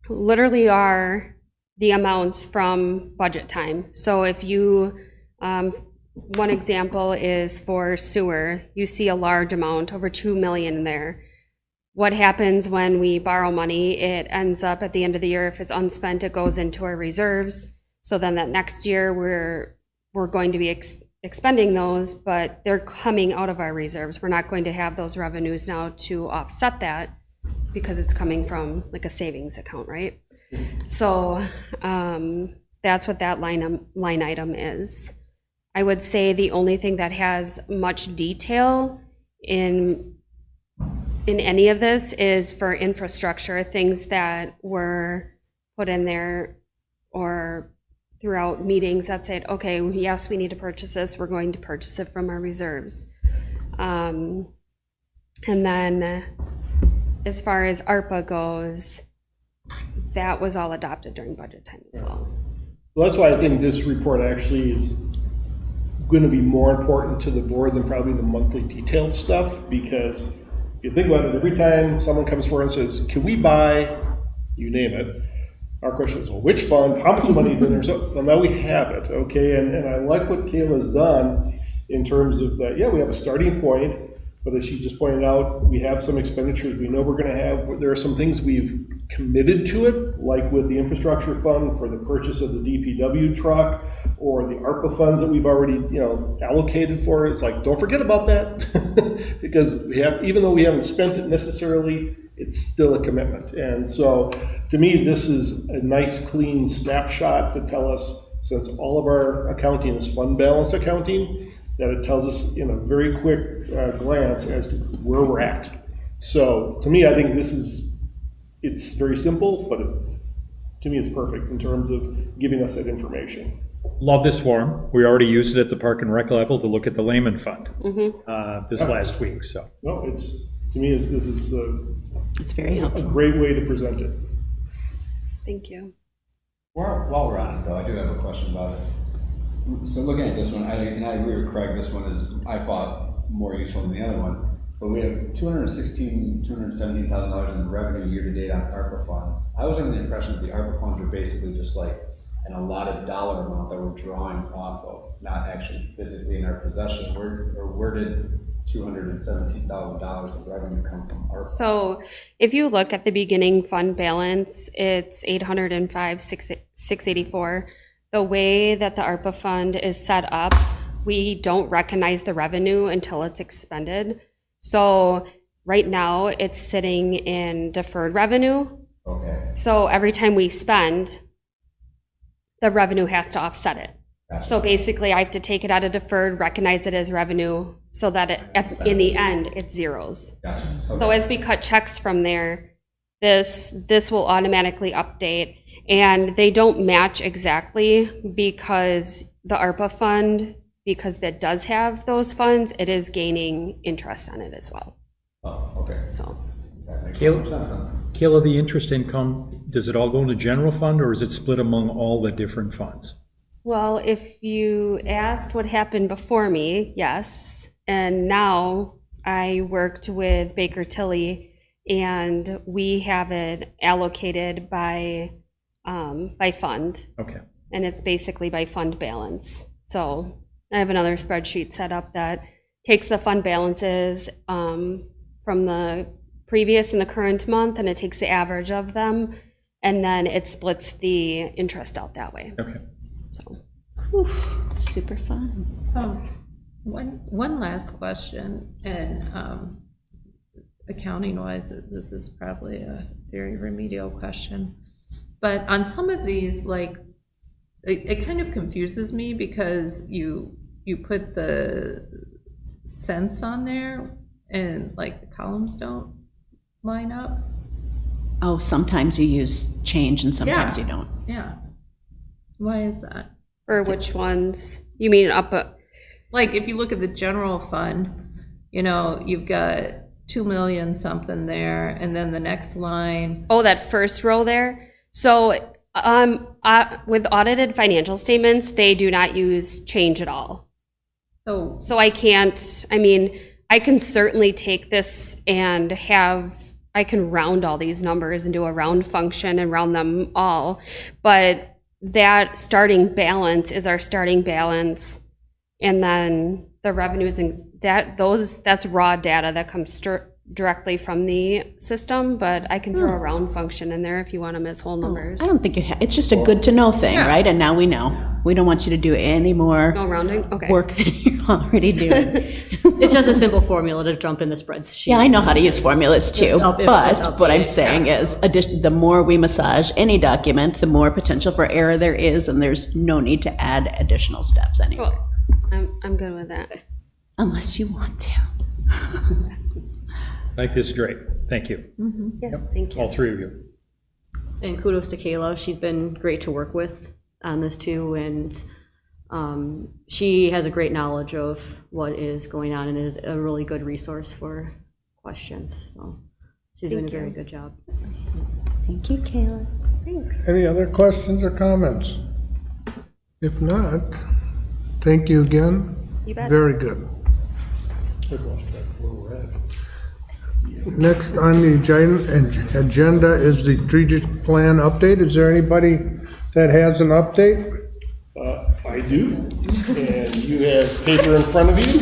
literally are the amounts from budget time. So if you, one example is for sewer, you see a large amount, over 2 million there. What happens when we borrow money? It ends up at the end of the year, if it's unspent, it goes into our reserves. So then that next year, we're going to be expending those, but they're coming out of our reserves. We're not going to have those revenues now to offset that because it's coming from like a savings account, right? So that's what that line item is. I would say the only thing that has much detail in any of this is for infrastructure, things that were put in there or throughout meetings that said, okay, yes, we need to purchase this, we're going to purchase it from our reserves. And then as far as ARPA goes, that was all adopted during budget time as well. Well, that's why I think this report actually is going to be more important to the board than probably the monthly detailed stuff, because if you think about it, every time someone comes forward and says, can we buy, you name it, our question is, well, which fund, how much money is in there? So, well, now we have it, okay? And I like what Kayla's done in terms of that, yeah, we have a starting point, but as she just pointed out, we have some expenditures we know we're gonna have. There are some things we've committed to it, like with the infrastructure fund for the purchase of the DPW truck, or the ARPA funds that we've already, allocated for. It's like, don't forget about that, because we have, even though we haven't spent it necessarily, it's still a commitment. And so, to me, this is a nice, clean snapshot to tell us, since all of our accounting is fund balance accounting, that it tells us in a very quick glance as to where we're at. So, to me, I think it's very simple, but to me, it's perfect in terms of giving us that information. Love this form. We already used it at the Park and Rec level to look at the Layman Fund this last week, so. No, to me, this is It's very a helpful. great way to present it. Thank you. While we're on it, though, I do have a question about it. So looking at this one, I agree with Craig, this one is, I thought, more useful than the other one. But we have $217,000 in revenue year-to-date on ARPA funds. I was under the impression that the ARPA funds were basically just like an allotted dollar amount that we're drawing off of, not actually physically in our possession. Where did $217,000 of revenue come from ARPA? So if you look at the beginning fund balance, it's $805,684. The way that the ARPA fund is set up, we don't recognize the revenue until it's expended. So right now it's sitting in deferred revenue. Okay. So every time we spend, the revenue has to offset it. So basically, I have to take it out of deferred, recognize it as revenue, so that in the end, it zeros. Gotcha. So as we cut checks from there, this will automatically update. And they don't match exactly because the ARPA fund, because that does have those funds, it is gaining interest on it as well. Oh, okay. So That makes Caleb? sense then. Kayla, the interest income, does it all go in the general fund, or is it split among all the different funds? well, if you asked what happened before me, yes. And now I worked with Baker Tilly, and we have it allocated by fund, Okay. and it's basically by fund balance. So I have another spreadsheet set up that takes the fund balances from the previous and the current month, and it takes the average of them, and then it splits the interest out that way. Okay. So Super fun. One last question, and accounting-wise, this is probably a very remedial question. But on some of these, like, it kind of confuses me because you put the cents on there and like the columns don't line up. Oh, sometimes you use change and sometimes Yeah. you don't. Yeah. Why is that? for which ones? You mean Like, if you look at the general fund, you know, you've got 2 million something there, and then the next line. oh, that first row there? So with audited financial statements, they do not use change at all. So I can't, I mean, I can certainly take this and I can round all these numbers and do a round function and round them all. But that starting balance is our starting balance. And then the revenues and that's raw data that comes directly from the system, but I can throw a round function in there if you want them as whole numbers. I don't think it's just a good to know thing, right? And now we know. We don't want you to do any more No rounding? Okay. work than you're already doing. It's just a simple formula to jump in the spreadsheet. Yeah, I know how to use formulas too, but what I'm saying is the more we massage any document, the more potential for error there is, and there's no need to add additional steps anyway, Cool. I'm good with that. unless you want to. Like, this is great. Thank you, Yes, thank you. all three of you. And kudos to Kayla. She's been great to work with on this too, and she has a great knowledge of what is going on and is a really good resource for questions. So she's doing a very good job. Thank you, Kayla. Any other questions or comments? If not, thank you again. You bet. Very good. Next on the agenda is the strategic plan update. Is there anybody that has an update? I do, and you have paper in front of you.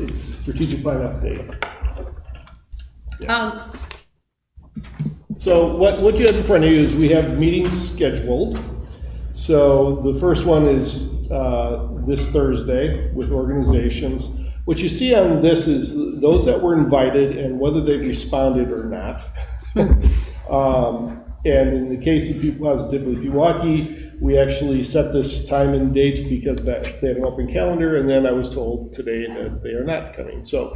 It's strategic plan update. So what you have in front of you is we have meetings scheduled. So the first one is this Thursday with organizations. What you see on this is those that were invited and whether they responded or not. And in the case of People Positively Pewaukee, we actually set this time and date because they had an open calendar, and then I was told today that they are not coming. So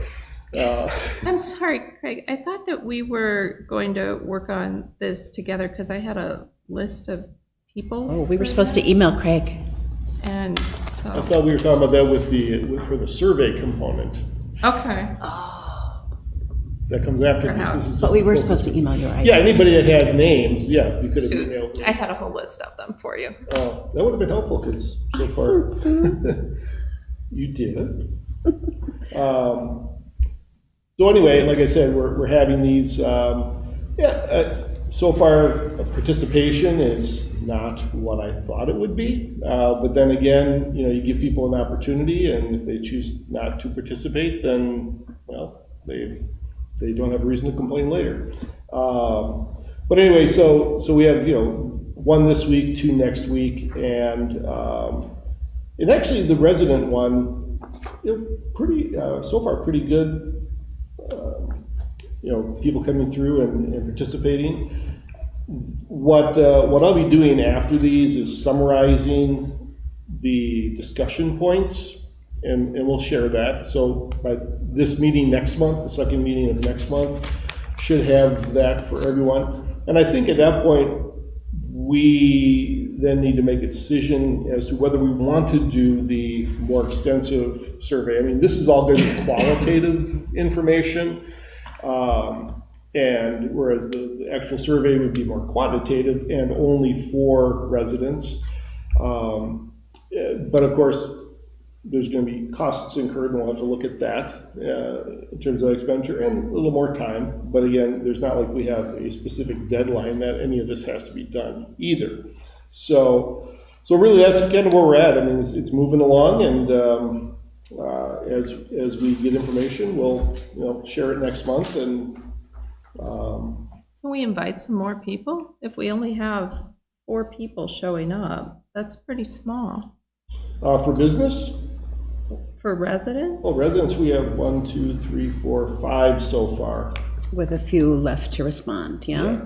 I'm sorry, Craig. I thought that we were going to work on this together because I had a list of people. Oh, we were supposed to email Craig. And so. I thought we were talking about that for the survey component. Okay. That comes after this. This is just But we were the supposed focus. to email your ideas. Yeah, anybody that had names, yeah, you could have Shoot, emailed them. I had a whole list of them for you. That would have been helpful because so far you did. So anyway, like I said, we're having these. So far, participation is not what I thought it would be. But then again, you give people an opportunity, and if they choose not to participate, then well, they don't have a reason to complain later. But anyway, so we have one this week, two next week, and actually the resident one, pretty so far pretty good. People coming through and participating. what I'll be doing after these is summarizing the discussion points, and we'll share that. So by this meeting next month, the second meeting of next month, should have that for everyone. And I think at that point, we then need to make a decision as to whether we want to do the more extensive survey. I mean, this is all going to be qualitative information, and whereas the actual survey would be more quantitative and only for residents. But of course, there's going to be costs incurred, and we'll have to look at that in terms of expenditure and a little more time. But again, there's not like we have a specific deadline that any of this has to be done either. So really, that's kind of where we're at. I mean, it's moving along, and as we get information, we'll share it next month. And Can we invite some more people? If we only have 4 people showing up, that's pretty small. For business. For residents? Well, residents, we have 1, 2, 3, 4, 5 so far. With a few left to respond, yeah?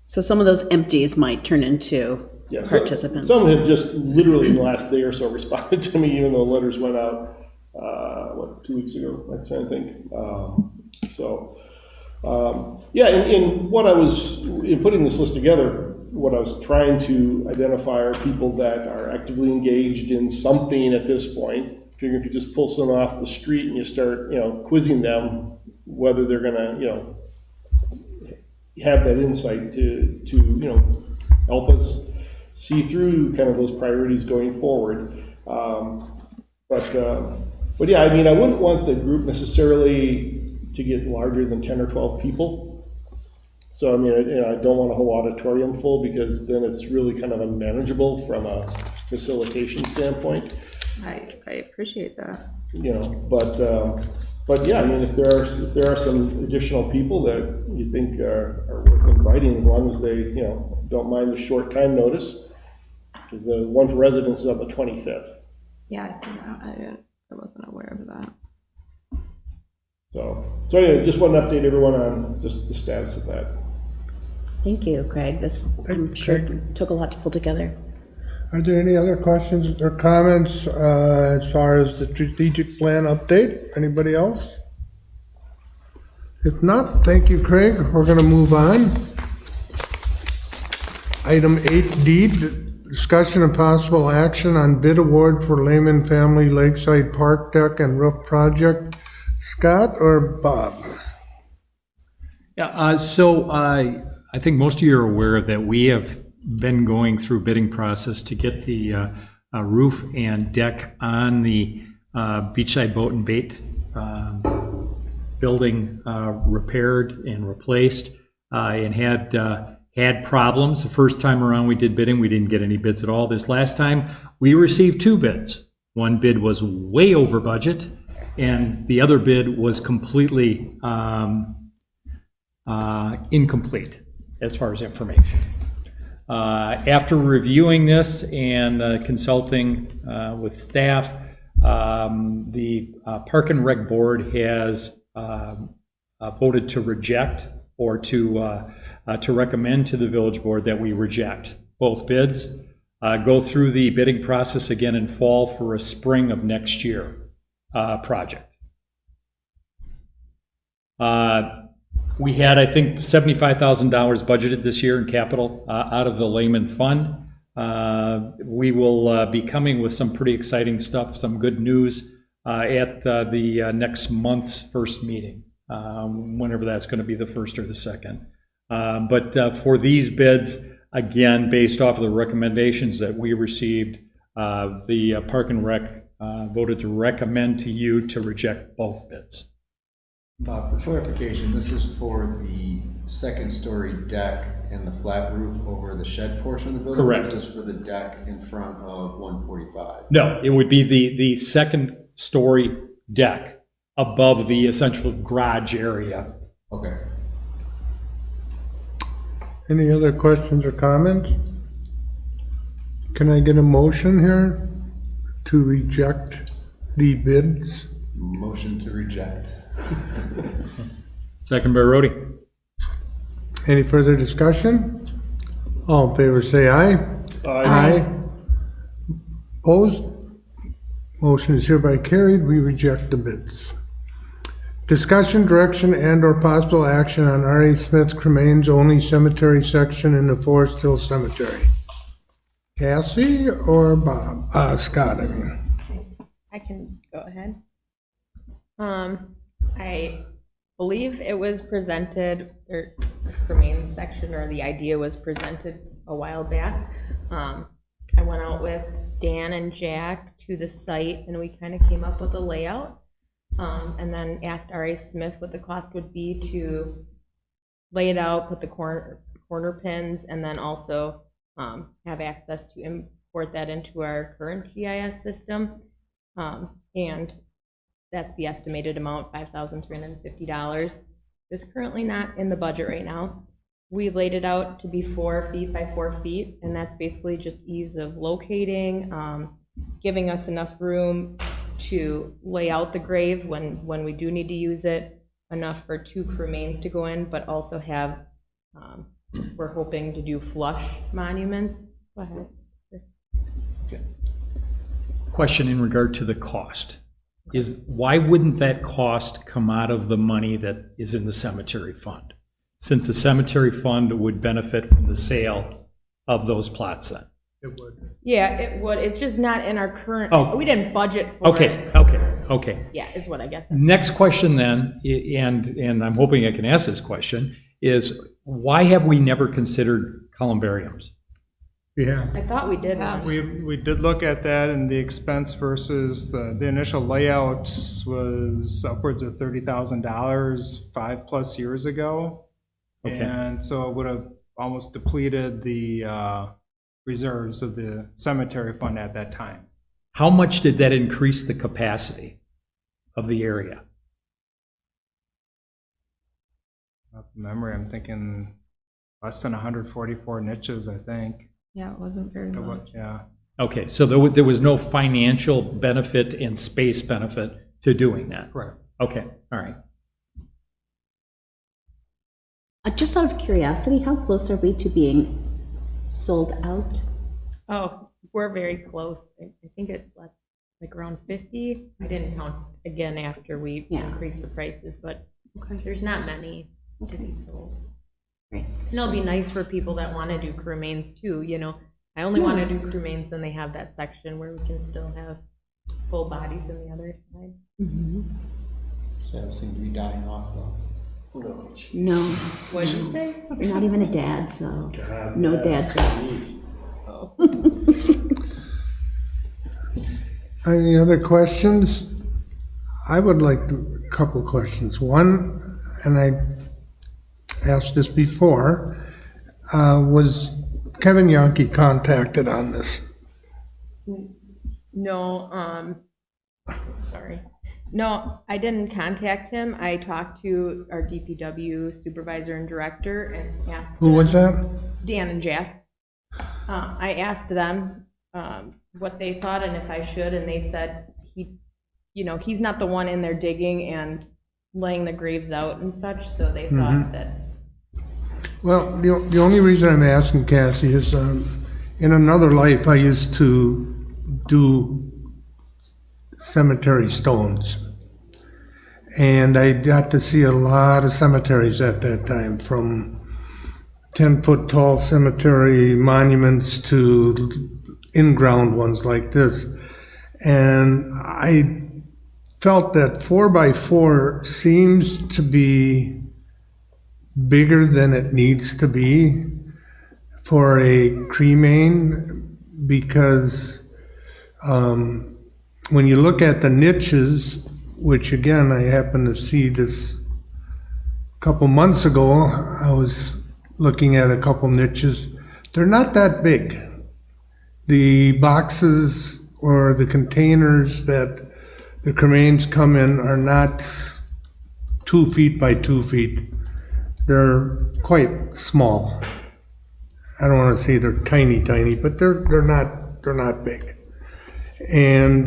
So some of those empties might turn into Yeah, participants. Some have just literally in the last day or so responded to me, even though letters went out, 2 weeks ago, I'm trying to think. In what I was, in putting this list together, what I was trying to identify are people that are actively engaged in something at this point. Figure if you just pull someone off the street and you start, quizzing them, whether they're gonna, have that insight to help us see through kind of those priorities going forward. But yeah, I mean, I wouldn't want the group necessarily to get larger than 10 or 12 people. So, I mean, I don't want a whole auditorium full, because then it's really kind of unmanageable from a facilitation standpoint. I appreciate that. But yeah, I mean, if there are some additional people that you think are worth inviting, as long as they, don't mind the short time notice, because the one for residents is on the 25th. Yeah, I see that. I wasn't aware of that. So anyway, just want to update everyone on just the status of that. Thank you, Craig. This, I'm sure, took a lot to pull together. Are there any other questions or comments as far as the strategic plan update? Anybody else? If not, thank you, Craig. We're going to move on. Item 8D, discussion of possible action on bid award for Lehman Family Lakeside Park Deck and Roof Project. Scott or Bob? Yeah, so I think most of you are aware that we have been going through bidding process to get the roof and deck on the Beachside Boat and Bait building repaired and replaced, and had problems. The first time around we did bidding, we didn't get any bids at all. This last time, we received 2 bids. One bid was way over budget, and the other bid was completely incomplete as far as information. After reviewing this and consulting with staff, the Park and Rec Board has voted to reject, or to recommend to the village board that we reject both bids, go through the bidding process again in fall for a spring of next year project. We had, I think, $75,000 budgeted this year in capital out of the Lehman Fund. We will be coming with some pretty exciting stuff, some good news at the next month's first meeting, whenever that's going to be, the first or the second. But for these bids, again, based off of the recommendations that we received, the Park and Rec voted to recommend to you to reject both bids. For clarification, this is for the second-story deck and the flat roof over the shed portion of the building? Correct. Or is this for the deck in front of 145? No, it would be the second-story deck above the essential garage area. Okay. Any other questions or comments? Can I get a motion here to reject the bids? Motion to reject. Second by Rhodey. Any further discussion? All in favor, say aye. Aye. Opposed? Motion is hereby carried. We reject the bids. Discussion, direction, and/or possible action on R.A. Smith Cremains Only Cemetery section in the Forest Hill Cemetery. Cassie or Bob? Scott, I mean. I can go ahead. I believe it was presented, or the cremains section, or the idea was presented a while back. I went out with Dan and Jack to the site, and we kind of came up with a layout. And then asked R.A. Smith what the cost would be to lay it out, put the corner pins, and then also have access to import that into our current GIS system. And that's the estimated amount, $5,350. It's currently not in the budget right now. We laid it out to be 4 feet by 4 feet, and that's basically just ease of locating, giving us enough room to lay out the grave when we do need to use it, enough for 2 cremains to go in, but also have, we're hoping to do flush monuments. Go ahead. Question in regard to the cost is, why wouldn't that cost come out of the money that is in the cemetery fund? Since the cemetery fund would benefit from the sale of those plots then? It would. Yeah, it would. It's just not in our current, Oh. we didn't budget for it. Okay. Yeah, is what I guess. Next question then, and I'm hoping I can ask this question, is why have we never considered columbariums? Yeah. I thought we did once. We did look at that, and the expense versus the initial layout was upwards of $30,000 5+ years ago. Okay. And so it would have almost depleted the reserves of the cemetery fund at that time. How much did that increase the capacity of the area? Off memory, I'm thinking less than 144 niches, I think. Yeah, it wasn't very much. Yeah. Okay, so there was no financial benefit and space benefit to doing that? Correct. Okay, all right. Just out of curiosity, how close are we to being sold out? Oh, we're very close. I think it's like around 50. I didn't count again after we increased the prices, but there's not many to be sold. Right. And it'll be nice for people that want to do cremains too, you know. I only want to do cremains, then they have that section where we can still have full bodies on the other side. Sales seem to be dying off though. No. What'd you say? You're not even a dad, so no dad jokes. Oh. Any other questions? I would like a couple questions. One, and I asked this before, was Kevin Yonke contacted on this? No, sorry. No, I didn't contact him. I talked to our DPW supervisor and director and asked Who was that? Dan and Jack. I asked them what they thought and if I should, and they said he's not the one in there digging and laying the graves out and such, so they thought that. Well, the only reason I'm asking, Cassie, is in another life I used to do cemetery stones. And I got to see a lot of cemeteries at that time, from 10-foot tall cemetery monuments to in-ground ones like this. And I felt that 4x4 seems to be bigger than it needs to be for a cremain, because when you look at the niches, which again, I happened to see this a couple months ago, I was looking at a couple niches, they're not that big. The boxes or the containers that the cremains come in are not 2 feet by 2 feet. They're quite small. I don't want to say they're tiny, but they're not big. And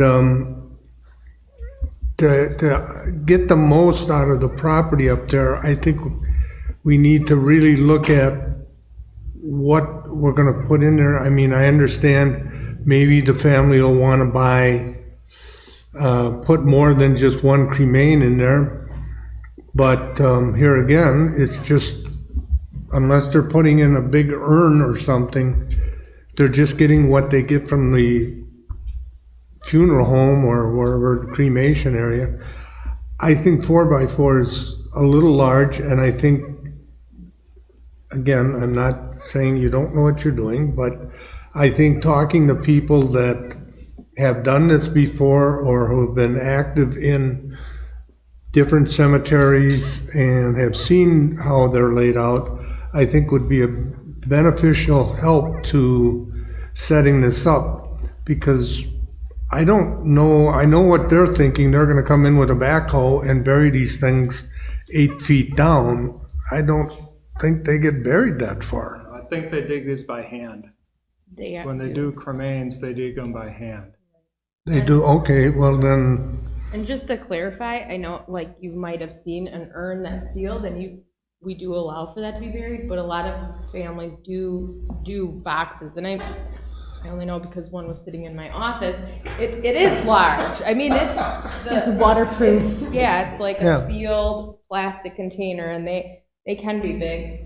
to get the most out of the property up there, I think we need to really look at what we're gonna put in there. I mean, I understand maybe the family will wanna buy, put more than just one cremain in there. But here again, it's just, unless they're putting in a big urn or something, they're just getting what they get from the funeral home or wherever, the cremation area. I think 4x4 is a little large, and I think, again, I'm not saying you don't know what you're doing, but I think talking to people that have done this before or who have been active in different cemeteries and have seen how they're laid out, I think would be a beneficial help to setting this up, because I don't know, I know what they're thinking. They're gonna come in with a backhoe and bury these things 8 feet down. I don't think they get buried that far. I think they dig these by hand. When they do cremains, they dig them by hand. They do, okay, well then, And just to clarify, I know, like, you might have seen an urn that's sealed, and we do allow for that to be buried, but a lot of families do boxes, and I only know because one was sitting in my office. It is large. I mean, it's waterproof. Yeah, it's like Yeah. a sealed plastic container, and they can be big.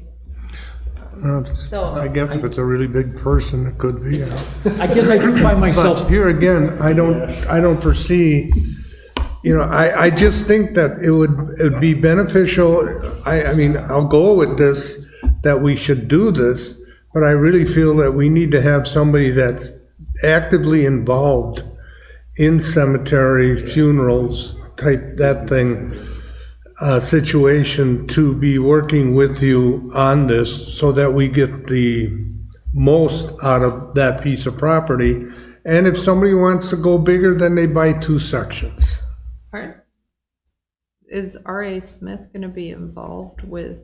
So I guess if it's a really big person, it could be. I guess I do find myself. But here again, I don't foresee, I just think that it would be beneficial. I mean, I'll go with this, that we should do this, but I really feel that we need to have somebody that's actively involved in cemetery, funerals, type, that thing, situation, to be working with you on this so that we get the most out of that piece of property. And if somebody wants to go bigger, then they buy 2 sections. Is R.A. Smith going to be involved with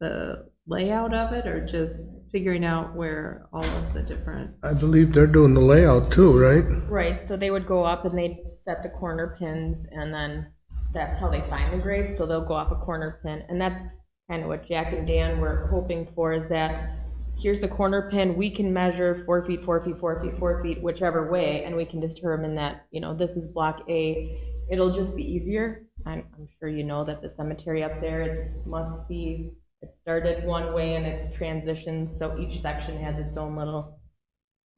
the layout of it, or just figuring out where all of the different? I believe they're doing the layout too, right? Right, so they would go up and they'd set the corner pins, and then that's how they find the graves. So they'll go off a corner pin, and that's kind of what Jack and Dan were hoping for, is that here's the corner pin, we can measure 4 feet, 4 feet, 4 feet, 4 feet, whichever way, and we can determine that, this is block A. It'll just be easier. I'm sure you know that the cemetery up there, it started one way and it's transitioned, so each section has its own little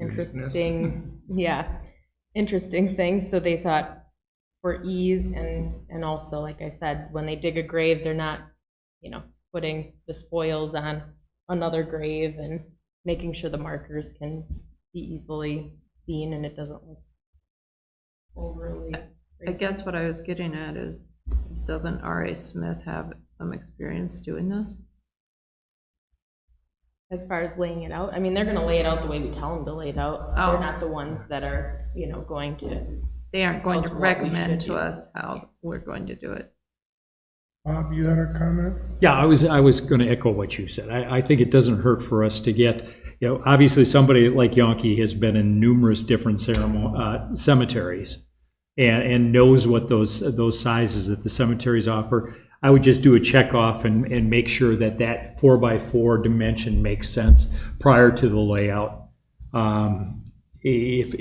interesting thing. So they thought for ease, and also, like I said, when they dig a grave, they're not, putting the spoils on another grave, and making sure the markers can be easily seen and it doesn't look overly I guess what I was getting at is, doesn't R.A. Smith have some experience doing this? as far as laying it out. I mean, they're gonna lay it out the way we tell them to lay it out. Oh. They're not the ones that are, going to. They aren't going to tell us what we recommend should to do. us how we're going to do it. Bob, you had a comment? Yeah, I was going to echo what you said. I think it doesn't hurt for us to get, obviously somebody like Yonke has been in numerous different cemeteries and knows what those sizes that the cemeteries offer. I would just do a check off and make sure that 4x4 dimension makes sense prior to the layout. If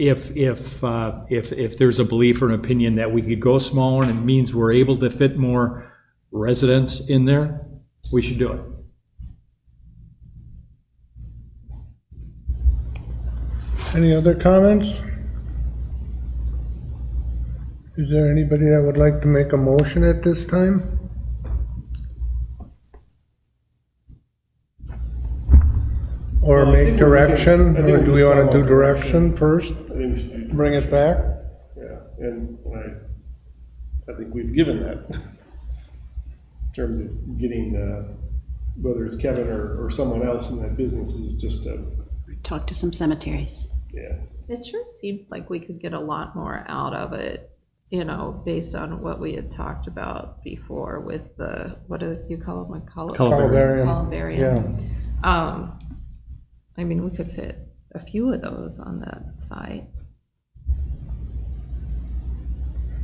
there's a belief or an opinion that we could go smaller and it means we're able to fit more residents in there, we should do it. Any other comments? Is there anybody that would like to make a motion at this time? Or Well, I make think we can- direction, I think or we do we just want talk to do about direction first? I think we should do. Bring it back? Yeah, and I think we've given that in terms of getting, whether it's Kevin or someone else in that business, is just Talk to some cemeteries. yeah. It sure seems like we could get a lot more out of it, based on what we had talked about before with the, what do you call them? Columbarium. Columbarium. I mean, we could fit a few of those on that site.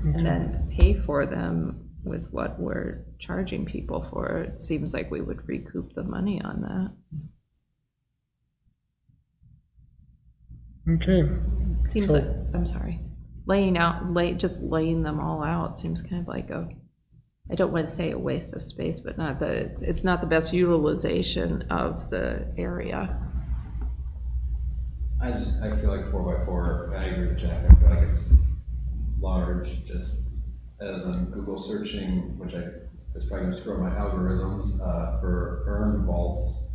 And then pay for them with what we're charging people for, it seems like we would recoup the money on that. Okay. Seems So- like, I'm sorry, just laying them all out seems kind of like I don't want to say a waste of space, but it's not the best utilization of the area. I feel like 4x4, I agree with Jack, I feel like it's large, just as I'm Google searching, which it's probably gonna screw up my algorithms, for urn vaults,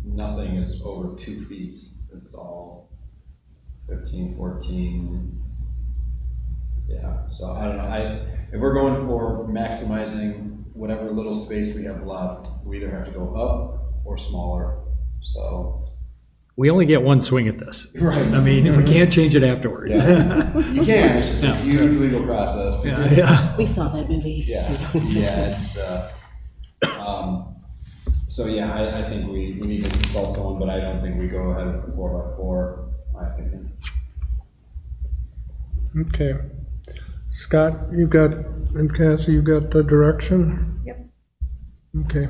nothing is over 2 feet, it's all 15, 14. Yeah, so I don't know, if we're going for maximizing whatever little space we have left, we either have to go up or smaller, so. We only get one swing at this. Right. I mean, we can't change it afterwards. Yeah. You can, it's just a huge legal process. Yeah. We saw that movie. Yeah, it's, so yeah, I think we need to consult someone, but I don't think we go ahead with the 4x4, my opinion. Okay. Scott, you got, and Cassie, you got the direction? Yep. Okay.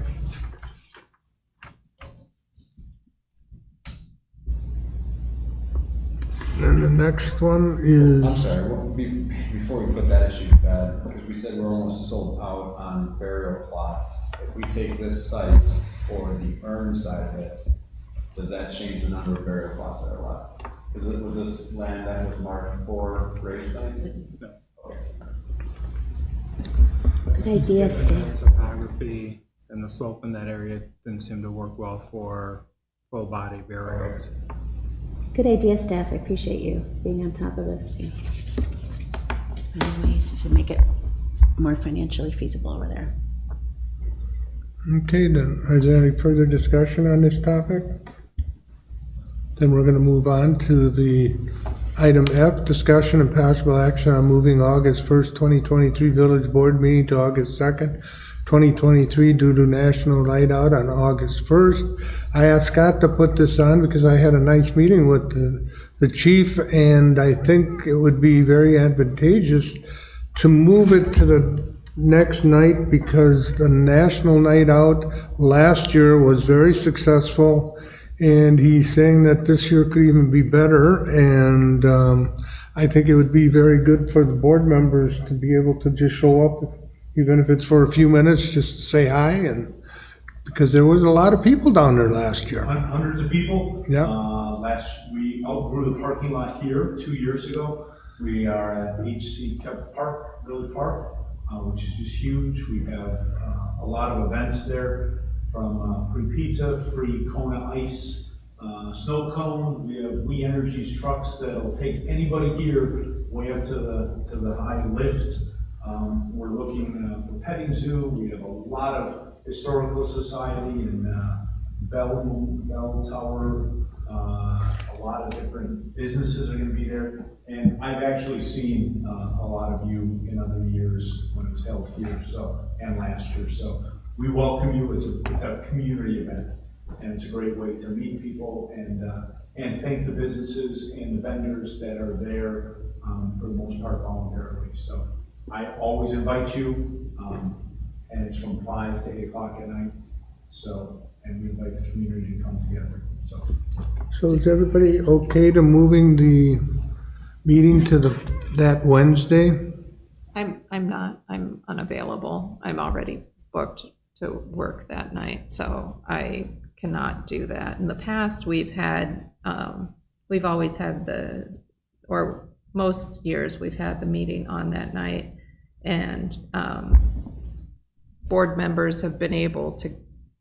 And the next one is. I'm sorry, before we put that issue to bed, because we said we're almost sold out on burial plots. If we take this site for the urn side of it, does that change the number of burial plots that are left? Was this land that was marked for grave sites? No. Okay. Good idea, Steve. Topography and the slope in that area didn't seem to work well for full body burials. Good idea, staff. I appreciate you being on top of this. Finding ways to make it more financially feasible over there. Okay, then, is there any further discussion on this topic? Then we're gonna move on to the item F, discussion and possible action on moving August 1st, 2023 Village Board meeting to August 2nd, 2023 due to National Night Out on August 1st. I asked Scott to put this on because I had a nice meeting with the chief, and I think it would be very advantageous to move it to the next night because the National Night Out last year was very successful, and he's saying that this year could even be better, and I think it would be very good for the board members to be able to just show up, even if it's for a few minutes, just to say hi, and because there was a lot of people down there last year. Hundreds of people. Yeah. We outgrew the parking lot here 2 years ago. We are at HC Park, Village Park, which is just huge. We have a lot of events there, from free pizza, free Kona ice, snow cone. We have We Energies trucks that'll take anybody here way up to the high lift. We're looking for petting zoo. We have a lot of historical society and Bell Tower. A lot of different businesses are going to be there, and I've actually seen a lot of you in other years when it's held here, and last year. So we welcome you. It's a community event, and it's a great way to meet people and thank the businesses and the vendors that are there for the most part voluntarily. So I always invite you, and it's from 5 to 8 o'clock at night. So, and we invite the community to come together. So is everybody okay to moving the meeting to that Wednesday? I'm not, I'm unavailable. I'm already booked to work that night, so I cannot do that. In the past, we've always had or most years, we've had the meeting on that night, and board members have been able to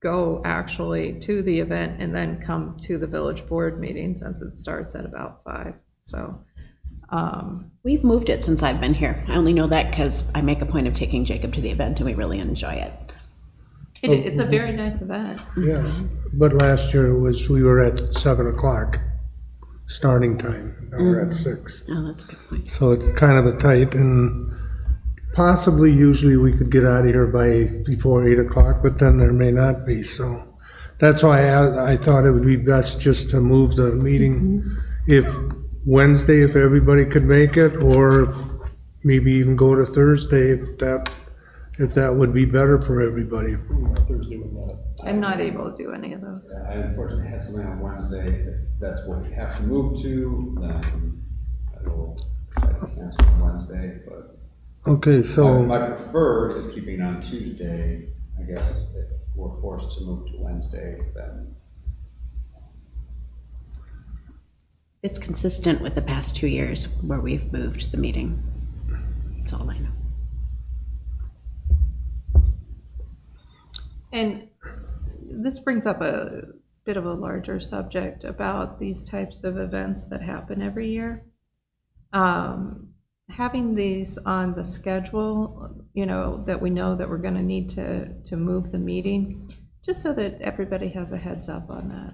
go actually to the event and then come to the village board meeting since it starts at about 5. So We've moved it since I've been here. I only know that because I make a point of taking Jacob to the event and we really enjoy it. it's a very nice event. Yeah, but last year we were at 7 o'clock starting time. Now we're at 6. Oh, that's a good point. So it's kind of a tight, and possibly usually we could get out of here before 8 o'clock, but then there may not be. So that's why I thought it would be best just to move the meeting if everybody could make it, or maybe even go to Thursday if that if that would be better for everybody. Thursday would not. I'm not able to do any of those. I unfortunately have something on Wednesday. If that's what we have to move to, then I will try to cancel on Wednesday, but Okay, so, my preferred is keeping it on Tuesday. I guess if we're forced to move to Wednesday, then It's consistent with the past 2 years where we've moved the meeting. That's all I know. And this brings up a bit of a larger subject about these types of events that happen every year. Having these on the schedule, you know, that we know that we're going to need to move the meeting, just so that everybody has a heads up on that.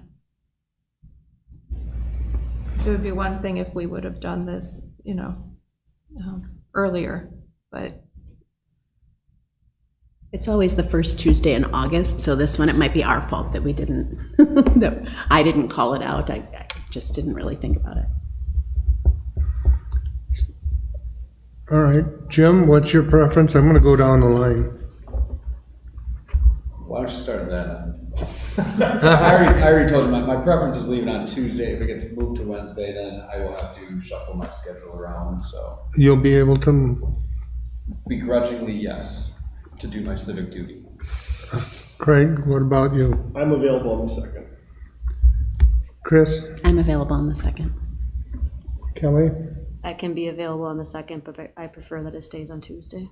It would be one thing if we would have done this, you know, earlier, but It's always the first Tuesday in August, so this one, it might be our fault that we didn't, that I didn't call it out. I just didn't really think about it. all right, Jim, what's your preference? I'm gonna go down the line. why don't you start with that then? I already told you, my preference is leaving on Tuesday. If it gets moved to Wednesday, then I will have to shuffle my schedule around, so You'll be able to, begrudgingly, yes, to do my civic duty. Craig, what about you? I'm available on the 2nd. Chris, I'm available on the 2nd. Kelly? I can be available on the 2nd, but I prefer that it stays on Tuesday.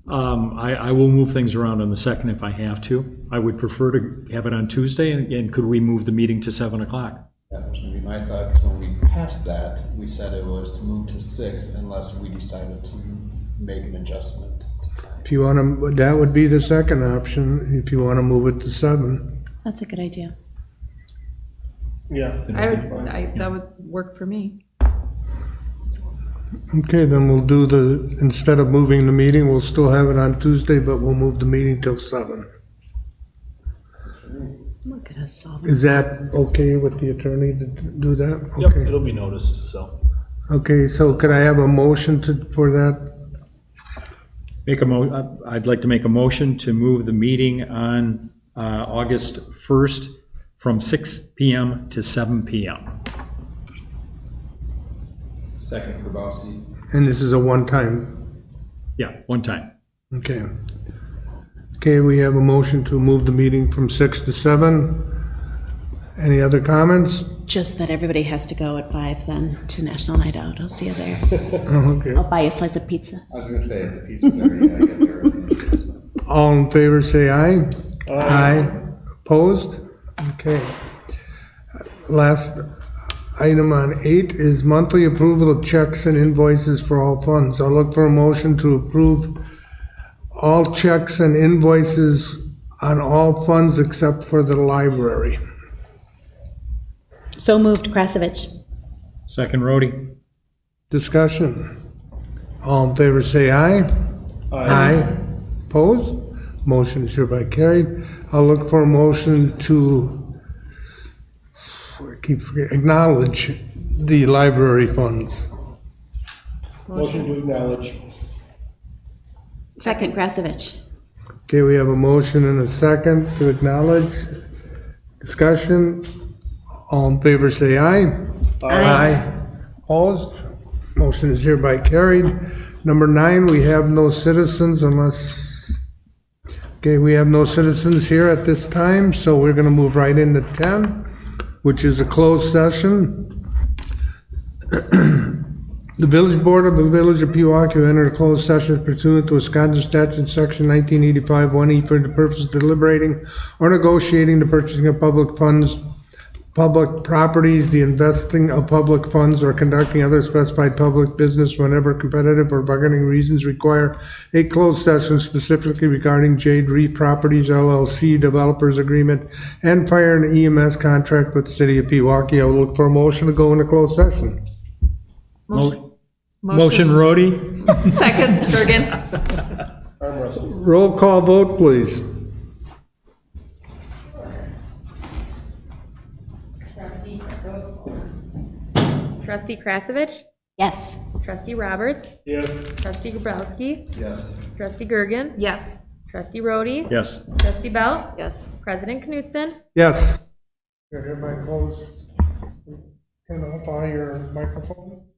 I will move things around on the 2nd if I have to. I would prefer to have it on Tuesday, and could we move the meeting to 7 o'clock? That was gonna be my thought, 'cause when we passed that, we said it was to move to 6 unless we decided to make an adjustment to time. If you wanna, that would be the second option, if you wanna move it to 7. That's a good idea. Yeah. that would work for me. Okay, then we'll do instead of moving the meeting, we'll still have it on Tuesday, but we'll move the meeting till 7. Look at us solving. Is that okay with the attorney to do that? Yep, Okay. it'll be noticed, so. Okay, so could I have a motion for that? I'd like to make a motion to move the meeting on August 1st from 6 PM to 7 PM. Second, Grabowski. And this is a one-time, Yeah, one time. okay. Okay, we have a motion to move the meeting from 6 to 7. Any other comments? Just that everybody has to go at 5 then to National Night Out. I'll see you there. Okay. I'll buy you a slice of pizza. I was gonna say, if the pizza's there, yeah, I get there. All in favor, say aye. Aye. Opposed? Okay. Last item on 8 is monthly approval of checks and invoices for all funds. I'll look for a motion to approve all checks and invoices on all funds except for the library. So moved, Krasovich. Second, Rhodey. Discussion. All in favor, say aye. Aye. Opposed? Motion is hereby carried. I'll look for a motion to, I keep forgetting, acknowledge the library funds. Motion to acknowledge. Second, Krasovich. Okay, we have a motion and a second to acknowledge. Discussion. All in favor, say aye. Aye. Opposed? Motion is hereby carried. Number 9, we have no citizens unless, okay, we have no citizens here at this time, so we're gonna move right into 10, which is a closed session. The Village Board of the Village of Pewaukee will enter a closed session pursuant to Wisconsin Statute Section 1985 1E for the purpose of deliberating or negotiating the purchasing of public funds, public properties, the investing of public funds, or conducting other specified public business whenever competitive or bargaining reasons require a closed session specifically regarding Jade Reef Properties LLC Developers Agreement and Fire and EMS Contract with the City of Pewaukee. I will look for a motion to go into closed session. Motion, Rhodey. Second, Durgan. Arm wrestle. Roll call vote, please. Trustee Krasovich? Yes. Trustee Roberts? Yes. Trustee Grabowski? Yes. Trustee Gergen? Yes. Trustee Rhodey? Yes. Trustee Belt? Yes. President Knutson? Yes. You hereby close, turn off all your microphones.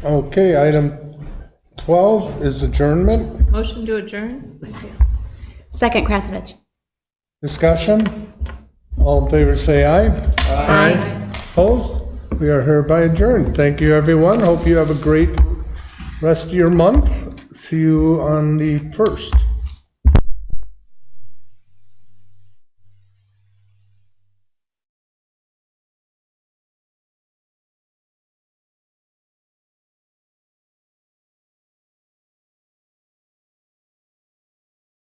Okay, item 12 is adjournment. Motion to adjourn? Second, Krasovich. Discussion? All in favor, say aye. Aye. Opposed? We are hereby adjourned. Thank you, everyone. Hope you have a great rest of your month. See you on the 1st.